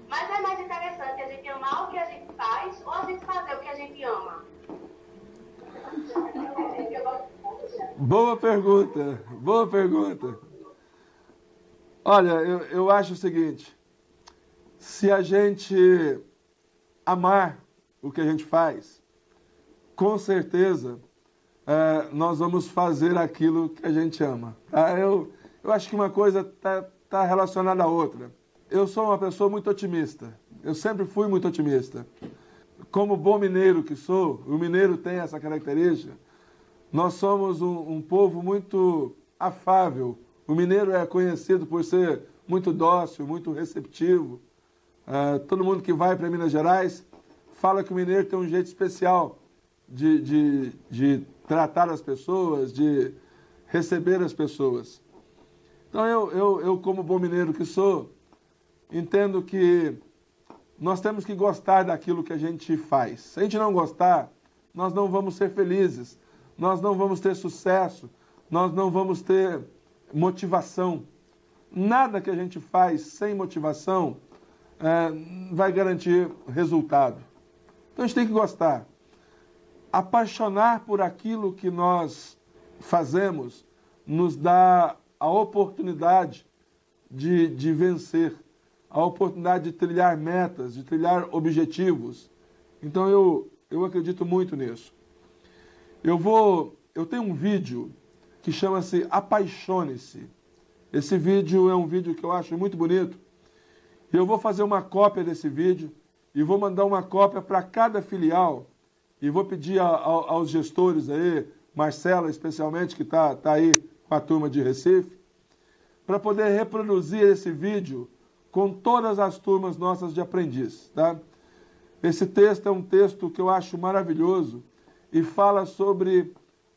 Mas é mais interessante a gente amar o que a gente faz ou a gente fazer o que a gente ama? Boa pergunta, boa pergunta. Olha, eu acho o seguinte, se a gente amar o que a gente faz, com certeza nós vamos fazer aquilo que a gente ama. Tá? Eu acho que uma coisa tá relacionada à outra. Eu sou uma pessoa muito otimista, eu sempre fui muito otimista. Como bom mineiro que sou, o mineiro tem essa característica, nós somos um povo muito afável. O mineiro é conhecido por ser muito dócil, muito receptivo. Todo mundo que vai para Minas Gerais fala que o mineiro tem um jeito especial de tratar as pessoas, de receber as pessoas. Então eu como bom mineiro que sou, entendo que nós temos que gostar daquilo que a gente faz. Se a gente não gostar, nós não vamos ser felizes, nós não vamos ter sucesso, nós não vamos ter motivação. Nada que a gente faz sem motivação vai garantir resultado. Então a gente tem que gostar. Apaixonar por aquilo que nós fazemos nos dá a oportunidade de vencer, a oportunidade de trilhar metas, de trilhar objetivos. Então eu acredito muito nisso. Eu tenho um vídeo que chama-se Apaixone-se. Esse vídeo é um vídeo que eu acho muito bonito. E eu vou fazer uma cópia desse vídeo e vou mandar uma cópia para cada filial. E vou pedir aos gestores aí, Marcela especialmente, que está aí com a turma de Recife, para poder reproduzir esse vídeo com todas as turmas nossas de aprendiz. Tá? Esse texto é um texto que eu acho maravilhoso e fala sobre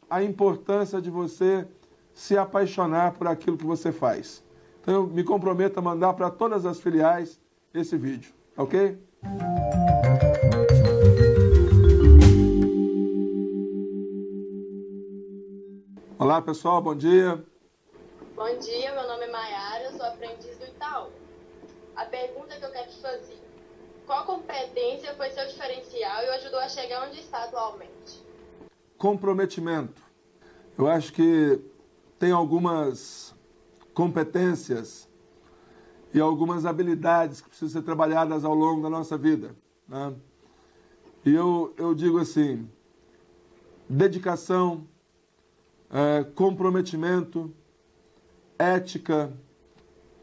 a importância de você se apaixonar por aquilo que você faz. Então eu me comprometo a mandar para todas as filiais esse vídeo, ok? Olá pessoal, bom dia. Bom dia, meu nome é Maiara, eu sou aprendiz do Itaú. A pergunta que eu quero te fazer: qual competência foi seu diferencial e o ajudou a chegar onde está atualmente? Comprometimento. Eu acho que tem algumas competências e algumas habilidades que precisam ser trabalhadas ao longo da nossa vida. Né? E eu digo assim, dedicação, comprometimento, ética,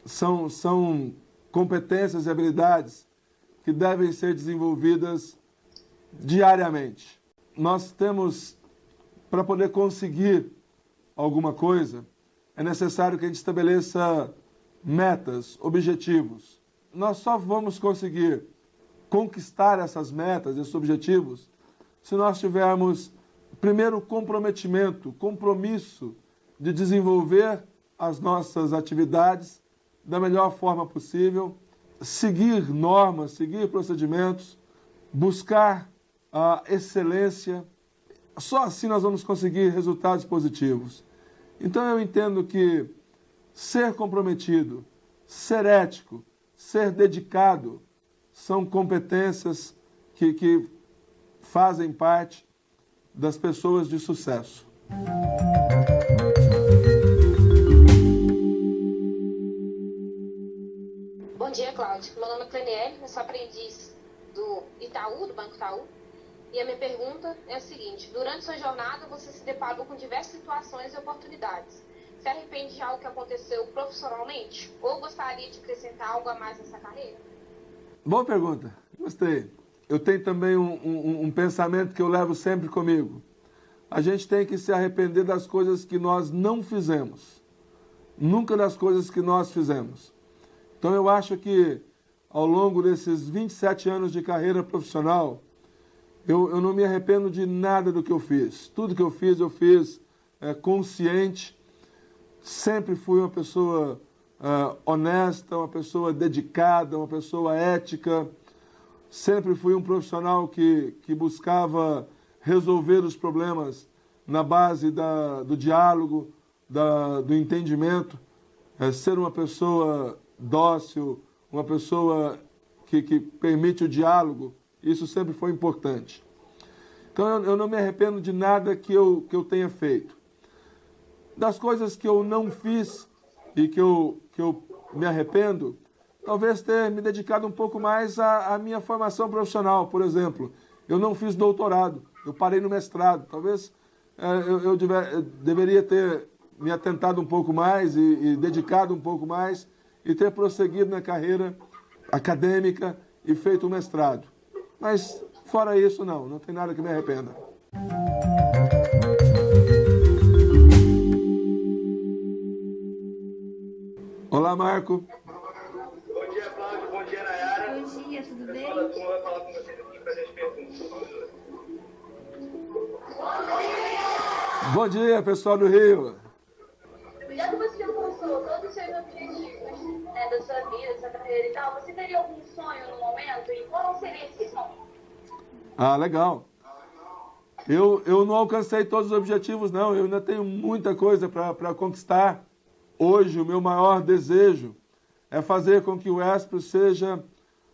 são competências e habilidades que devem ser desenvolvidas diariamente. Nós temos, para poder conseguir alguma coisa, é necessário que a gente estabeleça metas, objetivos. Nós só vamos conseguir conquistar essas metas, esses objetivos, se nós tivermos, primeiro, comprometimento, compromisso de desenvolver as nossas atividades da melhor forma possível, seguir normas, seguir procedimentos, buscar a excelência. Só assim nós vamos conseguir resultados positivos. Então eu entendo que ser comprometido, ser ético, ser dedicado, são competências que fazem parte das pessoas de sucesso. Bom dia, Cláudio. Meu nome é Cleniele, eu sou aprendiz do Itaú, do Banco Itaú. E a minha pergunta é a seguinte: durante sua jornada, você se deparou com diversas situações e oportunidades. Se arrepende de algo que aconteceu profissionalmente? Ou gostaria de acrescentar algo a mais nessa carreira? Boa pergunta, gostei. Eu tenho também um pensamento que eu levo sempre comigo. A gente tem que se arrepender das coisas que nós não fizemos, nunca das coisas que nós fizemos. Então eu acho que ao longo desses 27 anos de carreira profissional, eu não me arrependo de nada do que eu fiz. Tudo que eu fiz consciente. Sempre fui uma pessoa honesta, uma pessoa dedicada, uma pessoa ética. Sempre fui um profissional que buscava resolver os problemas na base do diálogo, do entendimento. Ser uma pessoa dócil, uma pessoa que permite o diálogo, isso sempre foi importante. Então eu não me arrependo de nada que eu tenha feito. Das coisas que eu não fiz e que eu me arrependo, talvez ter me dedicado um pouco mais à minha formação profissional. Por exemplo, eu não fiz doutorado, eu parei no mestrado. Talvez eu deveria ter me atentado um pouco mais e dedicado um pouco mais e ter prosseguido na carreira acadêmica e feito um mestrado. Mas, fora isso, não tem nada que me arrependa. Olá, Marco. Bom dia, Cláudio. Bom dia, Nayara. Bom dia, tudo bem? Vai falar com vocês aqui para as perguntas. Bom dia, pessoal do Rio. Já que você alcançou todos os seus objetivos, né, da sua vida, da sua carreira e tal, você teria algum sonho no momento? E qual seria esse sonho? Ah, legal. Eu não alcancei todos os objetivos, não. Eu ainda tenho muita coisa para conquistar. Hoje, o meu maior desejo é fazer com que o ESPRO seja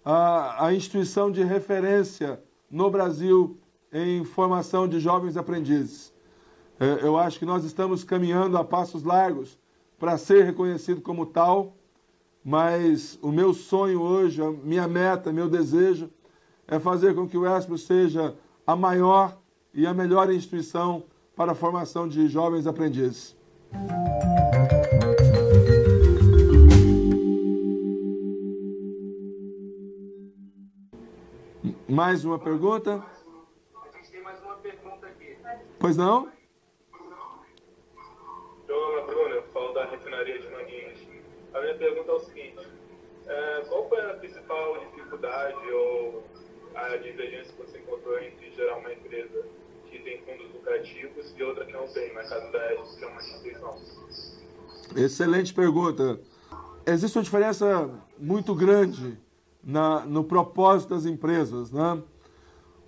a instituição de referência no Brasil em formação de jovens aprendizes. Eu acho que nós estamos caminhando a passos largos para ser reconhecido como tal, mas o meu sonho hoje, a minha meta, meu desejo, é fazer com que o ESPRO seja a maior e a melhor instituição para a formação de jovens aprendizes. Mais uma pergunta? A gente tem mais uma pergunta aqui. Pois não? Bruno, eu falo da refinaria de Manguinhos. A minha pergunta é o seguinte: qual foi a principal dificuldade ou a divergência que você encontrou entre gerar uma empresa que tem fundos lucrativos e outra que não tem, na casa da ESPRO, que é uma instituição? Excelente pergunta. Existe uma diferença muito grande no propósito das empresas, né?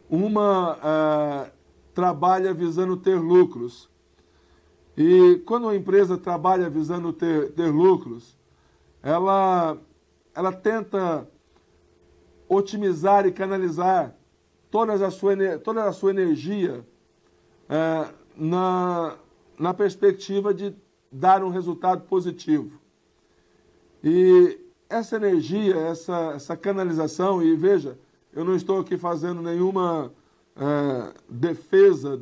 Uma trabalha visando ter lucros. E quando uma empresa trabalha visando ter lucros, ela tenta otimizar e canalizar toda a sua energia na perspectiva de dar um resultado positivo. E essa energia, essa canalização, e veja, eu não estou aqui fazendo nenhuma defesa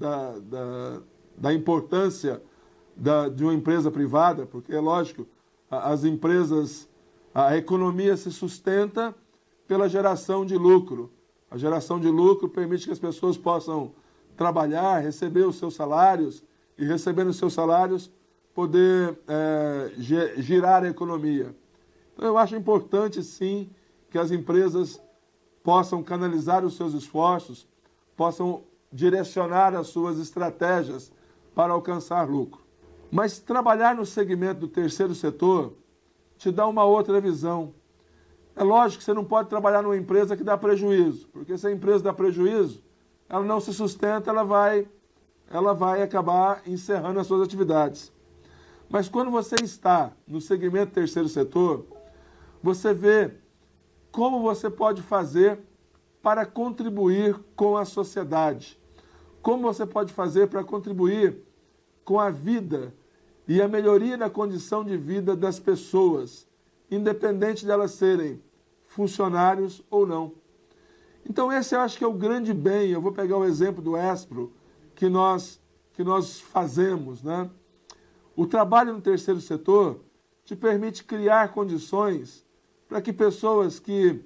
da importância de uma empresa privada, porque é lógico, as empresas, a economia se sustenta pela geração de lucro. A geração de lucro permite que as pessoas possam trabalhar, receber os seus salários e, recebendo os seus salários, poder girar a economia. Então, eu acho importante, sim, que as empresas possam canalizar os seus esforços, possam direcionar as suas estratégias para alcançar lucro. Mas trabalhar no segmento do terceiro setor te dá uma outra visão. É lógico que você não pode trabalhar numa empresa que dá prejuízo, porque se a empresa dá prejuízo, ela não se sustenta, ela vai acabar encerrando as suas atividades. Mas quando você está no segmento terceiro setor, você vê como você pode fazer para contribuir com a sociedade? Como você pode fazer para contribuir com a vida e a melhoria da condição de vida das pessoas, independente de elas serem funcionários ou não? Então esse eu acho que é o grande bem. Eu vou pegar o exemplo do ESPRO que nós fazemos, né? O trabalho no terceiro setor te permite criar condições para que pessoas que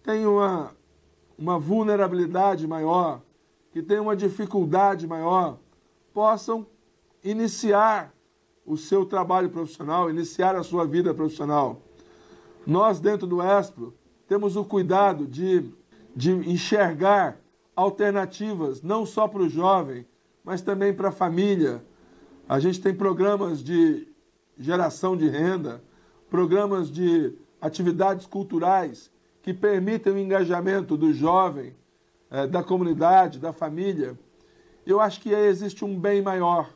têm uma vulnerabilidade maior, que têm uma dificuldade maior, possam iniciar o seu trabalho profissional, iniciar a sua vida profissional. Nós, dentro do ESPRO, temos o cuidado de enxergar alternativas, não só para o jovem, mas também para a família. A gente tem programas de geração de renda, programas de atividades culturais que permitem o engajamento do jovem, da comunidade, da família. Eu acho que existe um bem maior.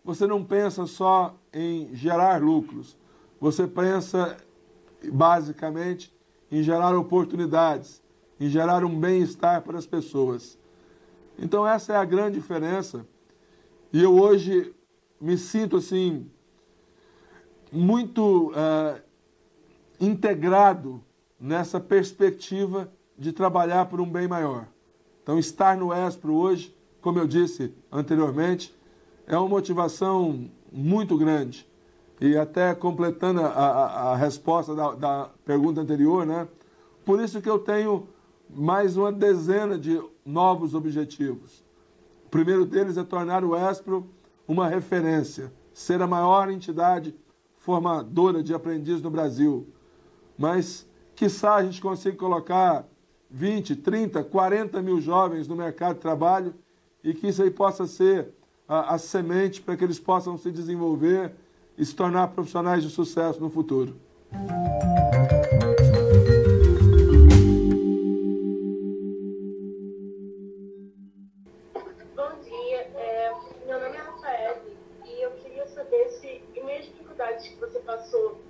Você não pensa só em gerar lucros, você pensa basicamente em gerar oportunidades, em gerar um bem-estar para as pessoas. Então essa é a grande diferença. E eu hoje me sinto assim muito integrado nessa perspectiva de trabalhar por um bem maior. Então estar no ESPRO hoje, como eu disse anteriormente, é uma motivação muito grande. E até completando a resposta da pergunta anterior, né? Por isso que eu tenho mais uma dezena de novos objetivos. O primeiro deles é tornar o ESPRO uma referência, ser a maior entidade formadora de aprendizes no Brasil. Mas, quiçá, a gente consiga colocar 20, 30, 40 mil jovens no mercado de trabalho e que isso aí possa ser a semente para que eles possam se desenvolver e se tornar profissionais de sucesso no futuro. Bom dia, meu nome é Rafael e eu queria saber se, em meio às dificuldades que você passou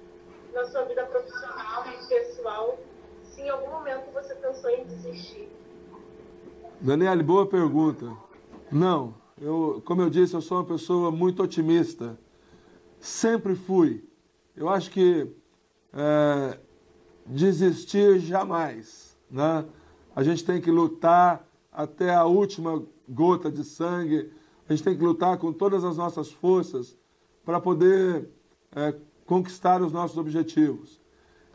na sua vida profissional e pessoal, se em algum momento você pensou em desistir. Daniele, boa pergunta. Não, como eu disse, eu sou uma pessoa muito otimista. Sempre fui. Eu acho que desistir jamais, né? A gente tem que lutar até a última gota de sangue. A gente tem que lutar com todas as nossas forças para poder conquistar os nossos objetivos.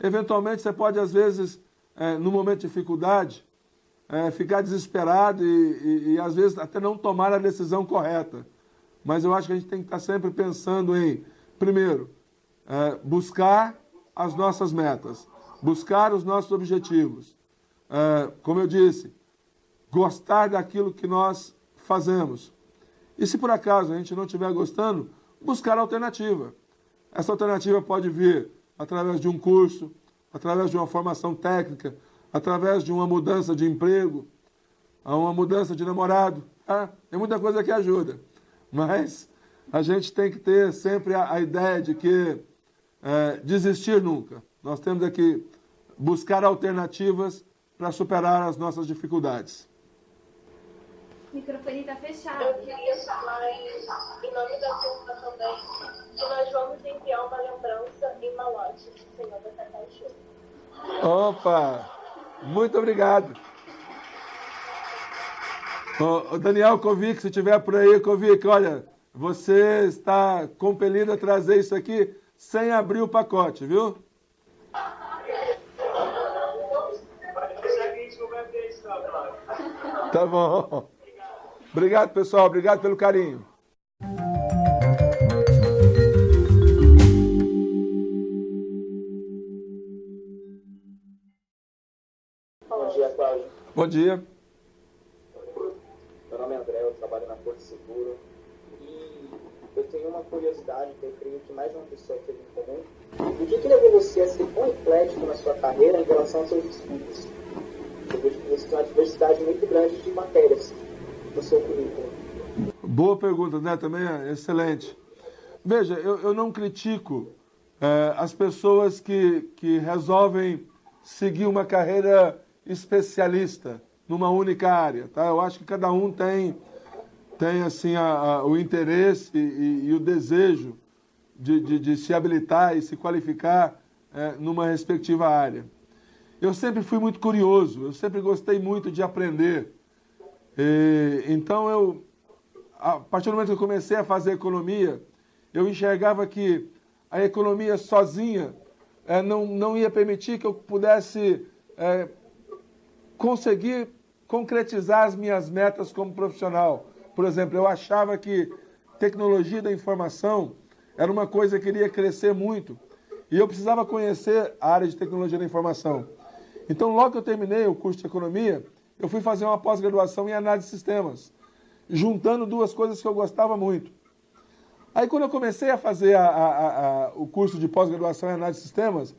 Eventualmente, você pode, às vezes, no momento de dificuldade, ficar desesperado e, às vezes, até não tomar a decisão correta. Mas eu acho que a gente tem que estar sempre pensando em, primeiro, buscar as nossas metas, buscar os nossos objetivos. Como eu disse, gostar daquilo que nós fazemos. E se por acaso a gente não estiver gostando, buscar alternativa. Essa alternativa pode vir através de um curso, através de uma formação técnica, através de uma mudança de emprego, uma mudança de namorado. Tem muita coisa que ajuda. Mas a gente tem que ter sempre a ideia de que desistir nunca. Nós temos que buscar alternativas para superar as nossas dificuldades. O microfone está fechado. Eu queria falar em nome da turma também que nós vamos enviar uma lembrança em malote do Senhor da Cacau. Opa! Muito obrigado. O Daniel Kovic, se estiver por aí, Kovic, olha, você está compelido a trazer isso aqui sem abrir o pacote, viu? Tá bom. Obrigado, pessoal. Obrigado pelo carinho. Bom dia, Cláudio. Bom dia. Meu nome é André, eu trabalho na Porto Seguro e eu tenho uma curiosidade que eu creio que mais de uma pessoa teve em comum. O que levou você a ser tão eclético na sua carreira em relação aos seus estudos? Eu vejo que você tem uma diversidade muito grande de matérias no seu currículo. Boa pergunta, né? Também é excelente. Veja, eu não critico as pessoas que resolvem seguir uma carreira especialista numa única área, tá? Eu acho que cada um tem assim, o interesse e o desejo de se habilitar e se qualificar numa respectiva área. Eu sempre fui muito curioso, eu sempre gostei muito de aprender. Então, a partir do momento que eu comecei a fazer economia, eu enxergava que a economia sozinha não ia permitir que eu pudesse conseguir concretizar as minhas metas como profissional. Por exemplo, eu achava que tecnologia da informação era uma coisa que iria crescer muito e eu precisava conhecer a área de tecnologia da informação. Então, logo que eu terminei o curso de economia, eu fui fazer uma pós-graduação em análise de sistemas, juntando duas coisas que eu gostava muito. Aí, quando eu comecei a fazer o curso de pós-graduação em análise de sistemas,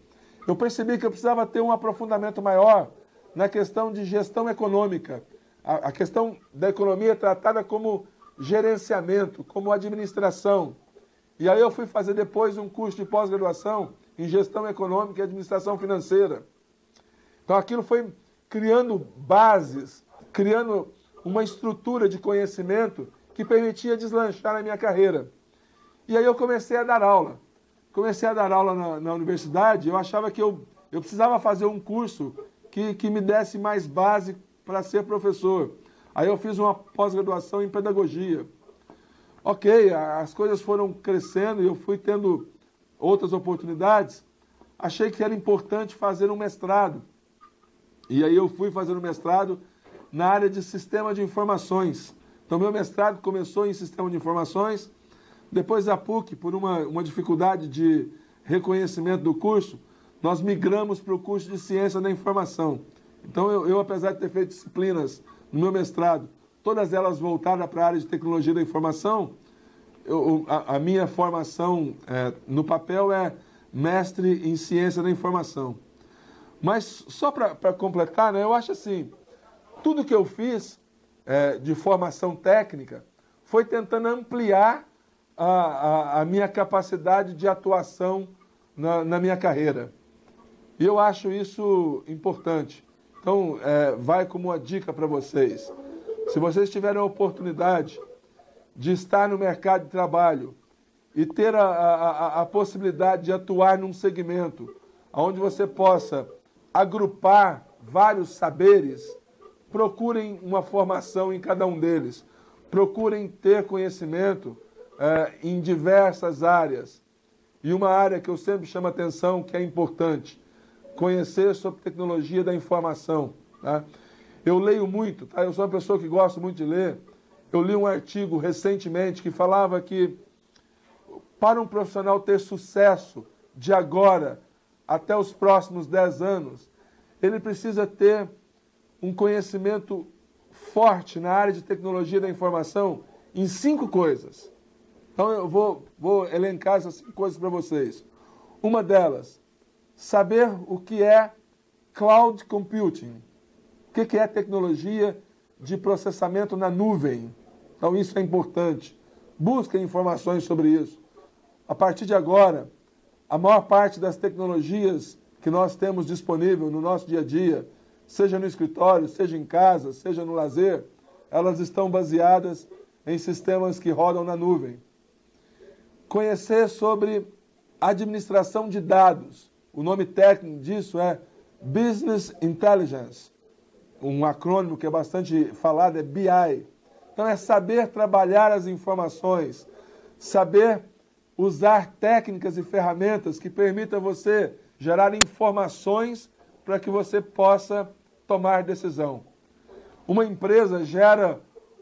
eu percebi que eu precisava ter um aprofundamento maior na questão de gestão econômica. A questão da economia tratada como gerenciamento, como administração. E aí eu fui fazer depois um curso de pós-graduação em gestão econômica e administração financeira. Então aquilo foi criando bases, criando uma estrutura de conhecimento que permitia deslanchar na minha carreira. E aí eu comecei a dar aula. Comecei a dar aula na universidade, eu achava que eu precisava fazer um curso que me desse mais base para ser professor. Aí eu fiz uma pós-graduação em pedagogia. Ok, as coisas foram crescendo e eu fui tendo outras oportunidades. Achei que era importante fazer um mestrado. E aí eu fui fazer um mestrado na área de sistema de informações. Então meu mestrado começou em sistema de informações. Depois da PUC, por uma dificuldade de reconhecimento do curso, nós migramos para o curso de ciência da informação. Então, eu, apesar de ter feito disciplinas no meu mestrado, todas elas voltadas para a área de tecnologia da informação, a minha formação no papel é mestre em ciência da informação. Mas, só para completar, né, eu acho assim, tudo que eu fiz de formação técnica foi tentando ampliar a minha capacidade de atuação na minha carreira. E eu acho isso importante. Então, vai como uma dica para vocês. Se vocês tiverem a oportunidade de estar no mercado de trabalho e ter a possibilidade de atuar num segmento onde você possa agrupar vários saberes, procurem uma formação em cada um deles. Procurem ter conhecimento em diversas áreas. E uma área que eu sempre chamo a atenção, que é importante, conhecer sobre tecnologia da informação. Tá? Eu leio muito, tá? Eu sou uma pessoa que gosta muito de ler. Eu li um artigo recentemente que falava que para um profissional ter sucesso de agora até os próximos 10 anos, ele precisa ter um conhecimento forte na área de tecnologia da informação em 5 coisas. Então eu vou elencar essas 5 coisas para vocês. Uma delas, saber o que é cloud computing. O que é tecnologia de processamento na nuvem. Então isso é importante. Busquem informações sobre isso. A partir de agora, a maior parte das tecnologias que nós temos disponível no nosso dia a dia, seja no escritório, seja em casa, seja no lazer, elas estão baseadas em sistemas que rodam na nuvem. Conhecer sobre administração de dados. O nome técnico disso é Business Intelligence. Um acrônimo que é bastante falado é BI. Então é saber trabalhar as informações, saber usar técnicas e ferramentas que permitam você gerar informações para que você possa tomar decisão. Uma empresa gera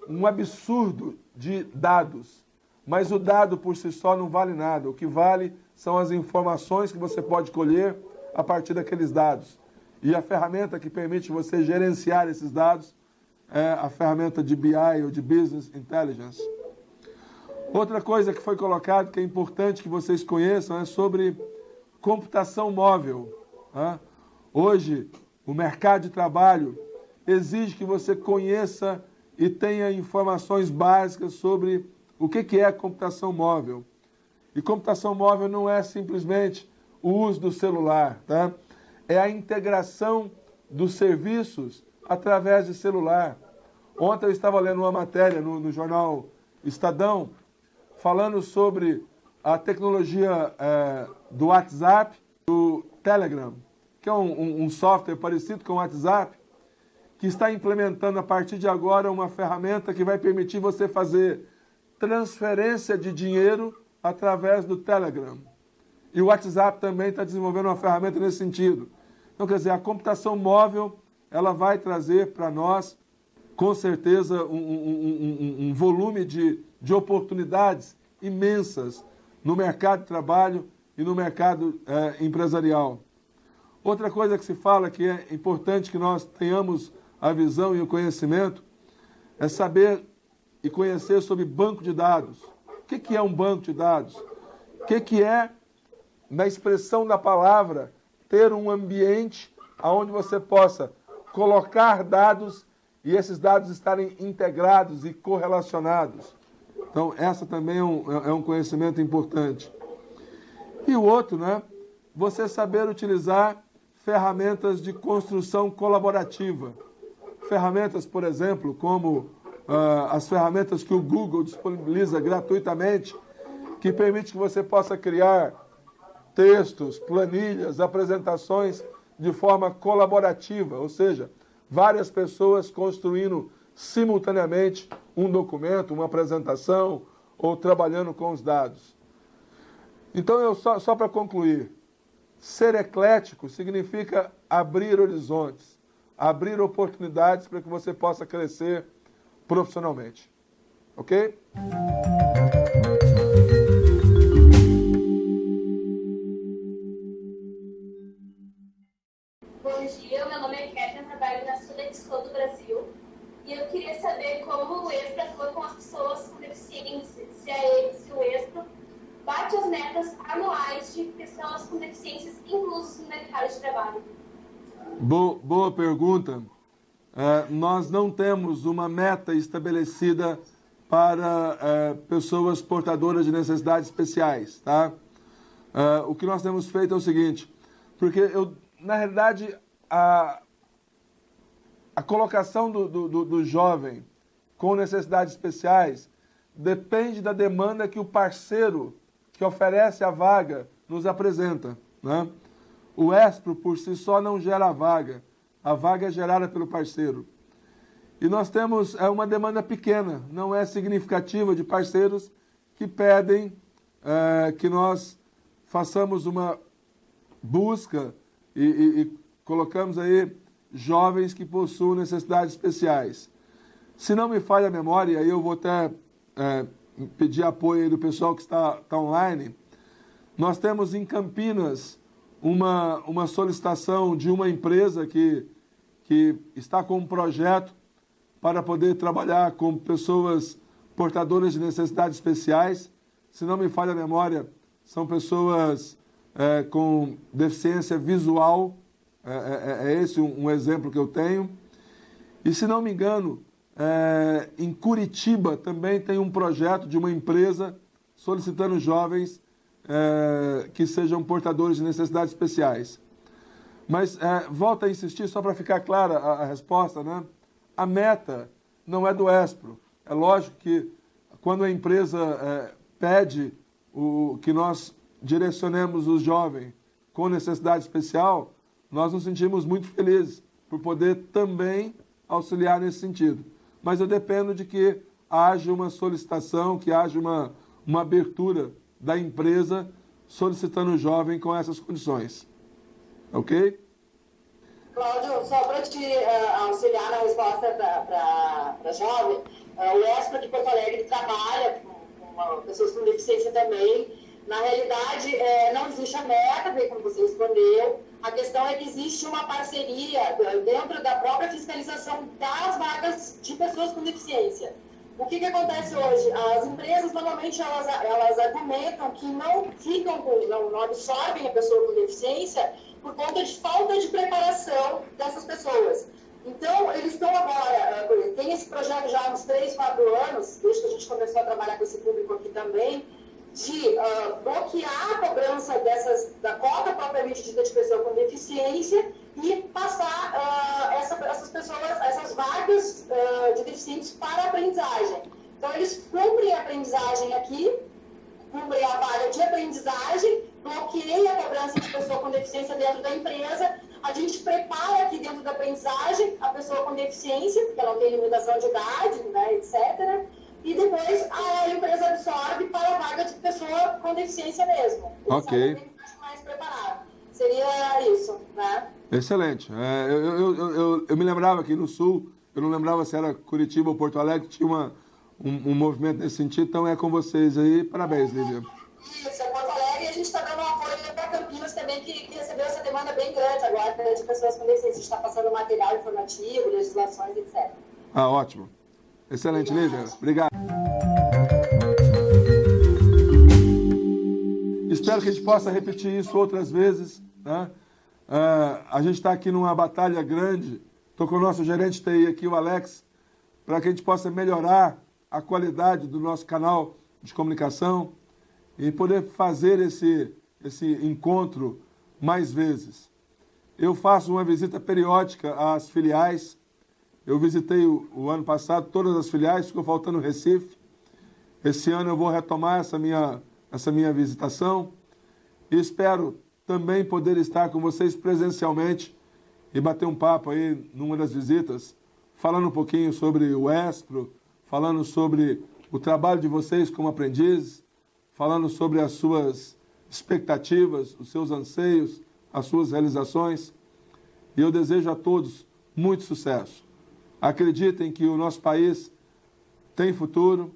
um absurdo de dados, mas o dado por si só não vale nada. O que vale são as informações que você pode colher a partir daqueles dados. E a ferramenta que permite você gerenciar esses dados é a ferramenta de BI ou de Business Intelligence. Outra coisa que foi colocada, que é importante que vocês conheçam, é sobre computação móvel. Tá? Hoje, o mercado de trabalho exige que você conheça e tenha informações básicas sobre o que é computação móvel. E computação móvel não é simplesmente o uso do celular, tá? É a integração dos serviços através de celular. Ontem eu estava lendo uma matéria no jornal Estadão, falando sobre a tecnologia do WhatsApp, do Telegram, que é um software parecido com o WhatsApp, que está implementando a partir de agora uma ferramenta que vai permitir você fazer transferência de dinheiro através do Telegram. E o WhatsApp também está desenvolvendo uma ferramenta nesse sentido. Então, quer dizer, a computação móvel, ela vai trazer para nós, com certeza, um volume de oportunidades imensas no mercado de trabalho e no mercado empresarial. Outra coisa que se fala que é importante que nós tenhamos a visão e o conhecimento é saber e conhecer sobre banco de dados. O que é um banco de dados? O que é, na expressão da palavra, ter um ambiente onde você possa colocar dados e esses dados estarem integrados e correlacionados. Então, essa também é um conhecimento importante. E o outro, né? Você saber utilizar ferramentas de construção colaborativa. Ferramentas, por exemplo, como as ferramentas que o Google disponibiliza gratuitamente, que permite que você possa criar textos, planilhas, apresentações de forma colaborativa, ou seja, várias pessoas construindo simultaneamente um documento, uma apresentação ou trabalhando com os dados. Então, só para concluir, ser eclético significa abrir horizontes, abrir oportunidades para que você possa crescer profissionalmente. Ok? Bom dia, meu nome é Kétia, trabalho na Sodexo do Brasil e eu queria saber como o Expro atua com as pessoas com deficiência, se o Expro bate as metas anuais de pessoas com deficiências inclusas no mercado de trabalho. Boa pergunta. Nós não temos uma meta estabelecida para pessoas portadoras de necessidades especiais, tá? O que nós temos feito é o seguinte, porque na realidade, a colocação do jovem com necessidades especiais depende da demanda que o parceiro que oferece a vaga nos apresenta, né? O Expro, por si só, não gera a vaga é gerada pelo parceiro. E nós temos uma demanda pequena, não é significativa, de parceiros que pedem que nós façamos uma busca e colocamos aí jovens que possuem necessidades especiais. Se não me falha a memória, aí eu vou até pedir apoio aí do pessoal que está online, nós temos em Campinas uma solicitação de uma empresa que está com um projeto para poder trabalhar com pessoas portadoras de necessidades especiais. Se não me falha a memória, são pessoas com deficiência visual, é esse um exemplo que eu tenho. E se não me engano, em Curitiba também tem um projeto de uma empresa solicitando jovens que sejam portadores de necessidades especiais. Mas volto a insistir, só para ficar clara a resposta, né? A meta não é do Expro. É lógico que quando a empresa pede que nós direcionemos o jovem com necessidade especial, nós nos sentimos muito felizes por poder também auxiliar nesse sentido. Mas eu dependo de que haja uma solicitação, que haja uma abertura da empresa solicitando o jovem com essas condições. Ok? Cláudio, só para te auxiliar na resposta para jovem, o Expro de Porto Alegre trabalha com pessoas com deficiência também. Na realidade, não existe a meta, bem como você respondeu. A questão é que existe uma parceria dentro da própria fiscalização das vagas de pessoas com deficiência. O que acontece hoje? As empresas, normalmente, elas argumentam que não absorvem a pessoa com deficiência por conta de falta de preparação dessas pessoas. Então, eles estão agora, tem esse projeto já há uns 3, 4 anos, desde que a gente começou a trabalhar com esse público aqui também, de bloquear a cobrança da cota propriamente dita de pessoa com deficiência e passar essas pessoas Então, eles cumprem a aprendizagem aqui, cumprem a vaga de aprendizagem, bloqueia a cobrança de pessoa com deficiência dentro da empresa, a gente prepara aqui dentro da aprendizagem a pessoa com deficiência, porque ela não tem limitação de idade, né, etc., e depois a empresa absorve para a vaga de pessoa com deficiência mesmo. Ok. Mais preparado. Seria isso, né? Excelente. Eu me lembrava que no Sul, eu não lembrava se era Curitiba ou Porto Alegre, tinha um movimento nesse sentido, então é com vocês aí. Parabéns, Lívia. Isso, é Porto Alegre, e a gente está dando um apoio para Campinas também, que recebeu essa demanda bem grande agora, de pessoas com deficiência. A gente está passando material informativo, legislações, etc. Ah, ótimo. Excelente, Lívia. Obrigado. Espero que a gente possa repetir isso outras vezes, né? A gente está aqui numa batalha grande. Estou com o nosso gerente de TI aqui, o Alex, para que a gente possa melhorar a qualidade do nosso canal de comunicação e poder fazer esse encontro mais vezes. Eu faço uma visita periódica às filiais. Eu visitei o ano passado todas as filiais, ficou faltando Recife. Esse ano eu vou retomar essa minha visitação e espero também poder estar com vocês presencialmente e bater um papo aí numa das visitas, falando um pouquinho sobre o ESPRO, falando sobre o trabalho de vocês como aprendizes, falando sobre as suas expectativas, os seus anseios, as suas realizações. E eu desejo a todos muito sucesso. Acreditem que o nosso país tem futuro,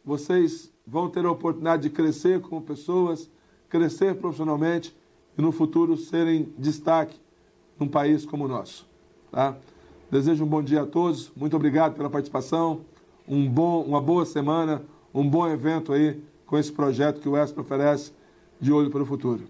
vocês vão ter a oportunidade de crescer como pessoas, crescer profissionalmente e no futuro serem destaque num país como o nosso. Tá? Desejo um bom dia a todos, muito obrigado pela participação, uma boa semana, um bom evento aí com esse projeto que o ESPRO oferece de olho para o futuro.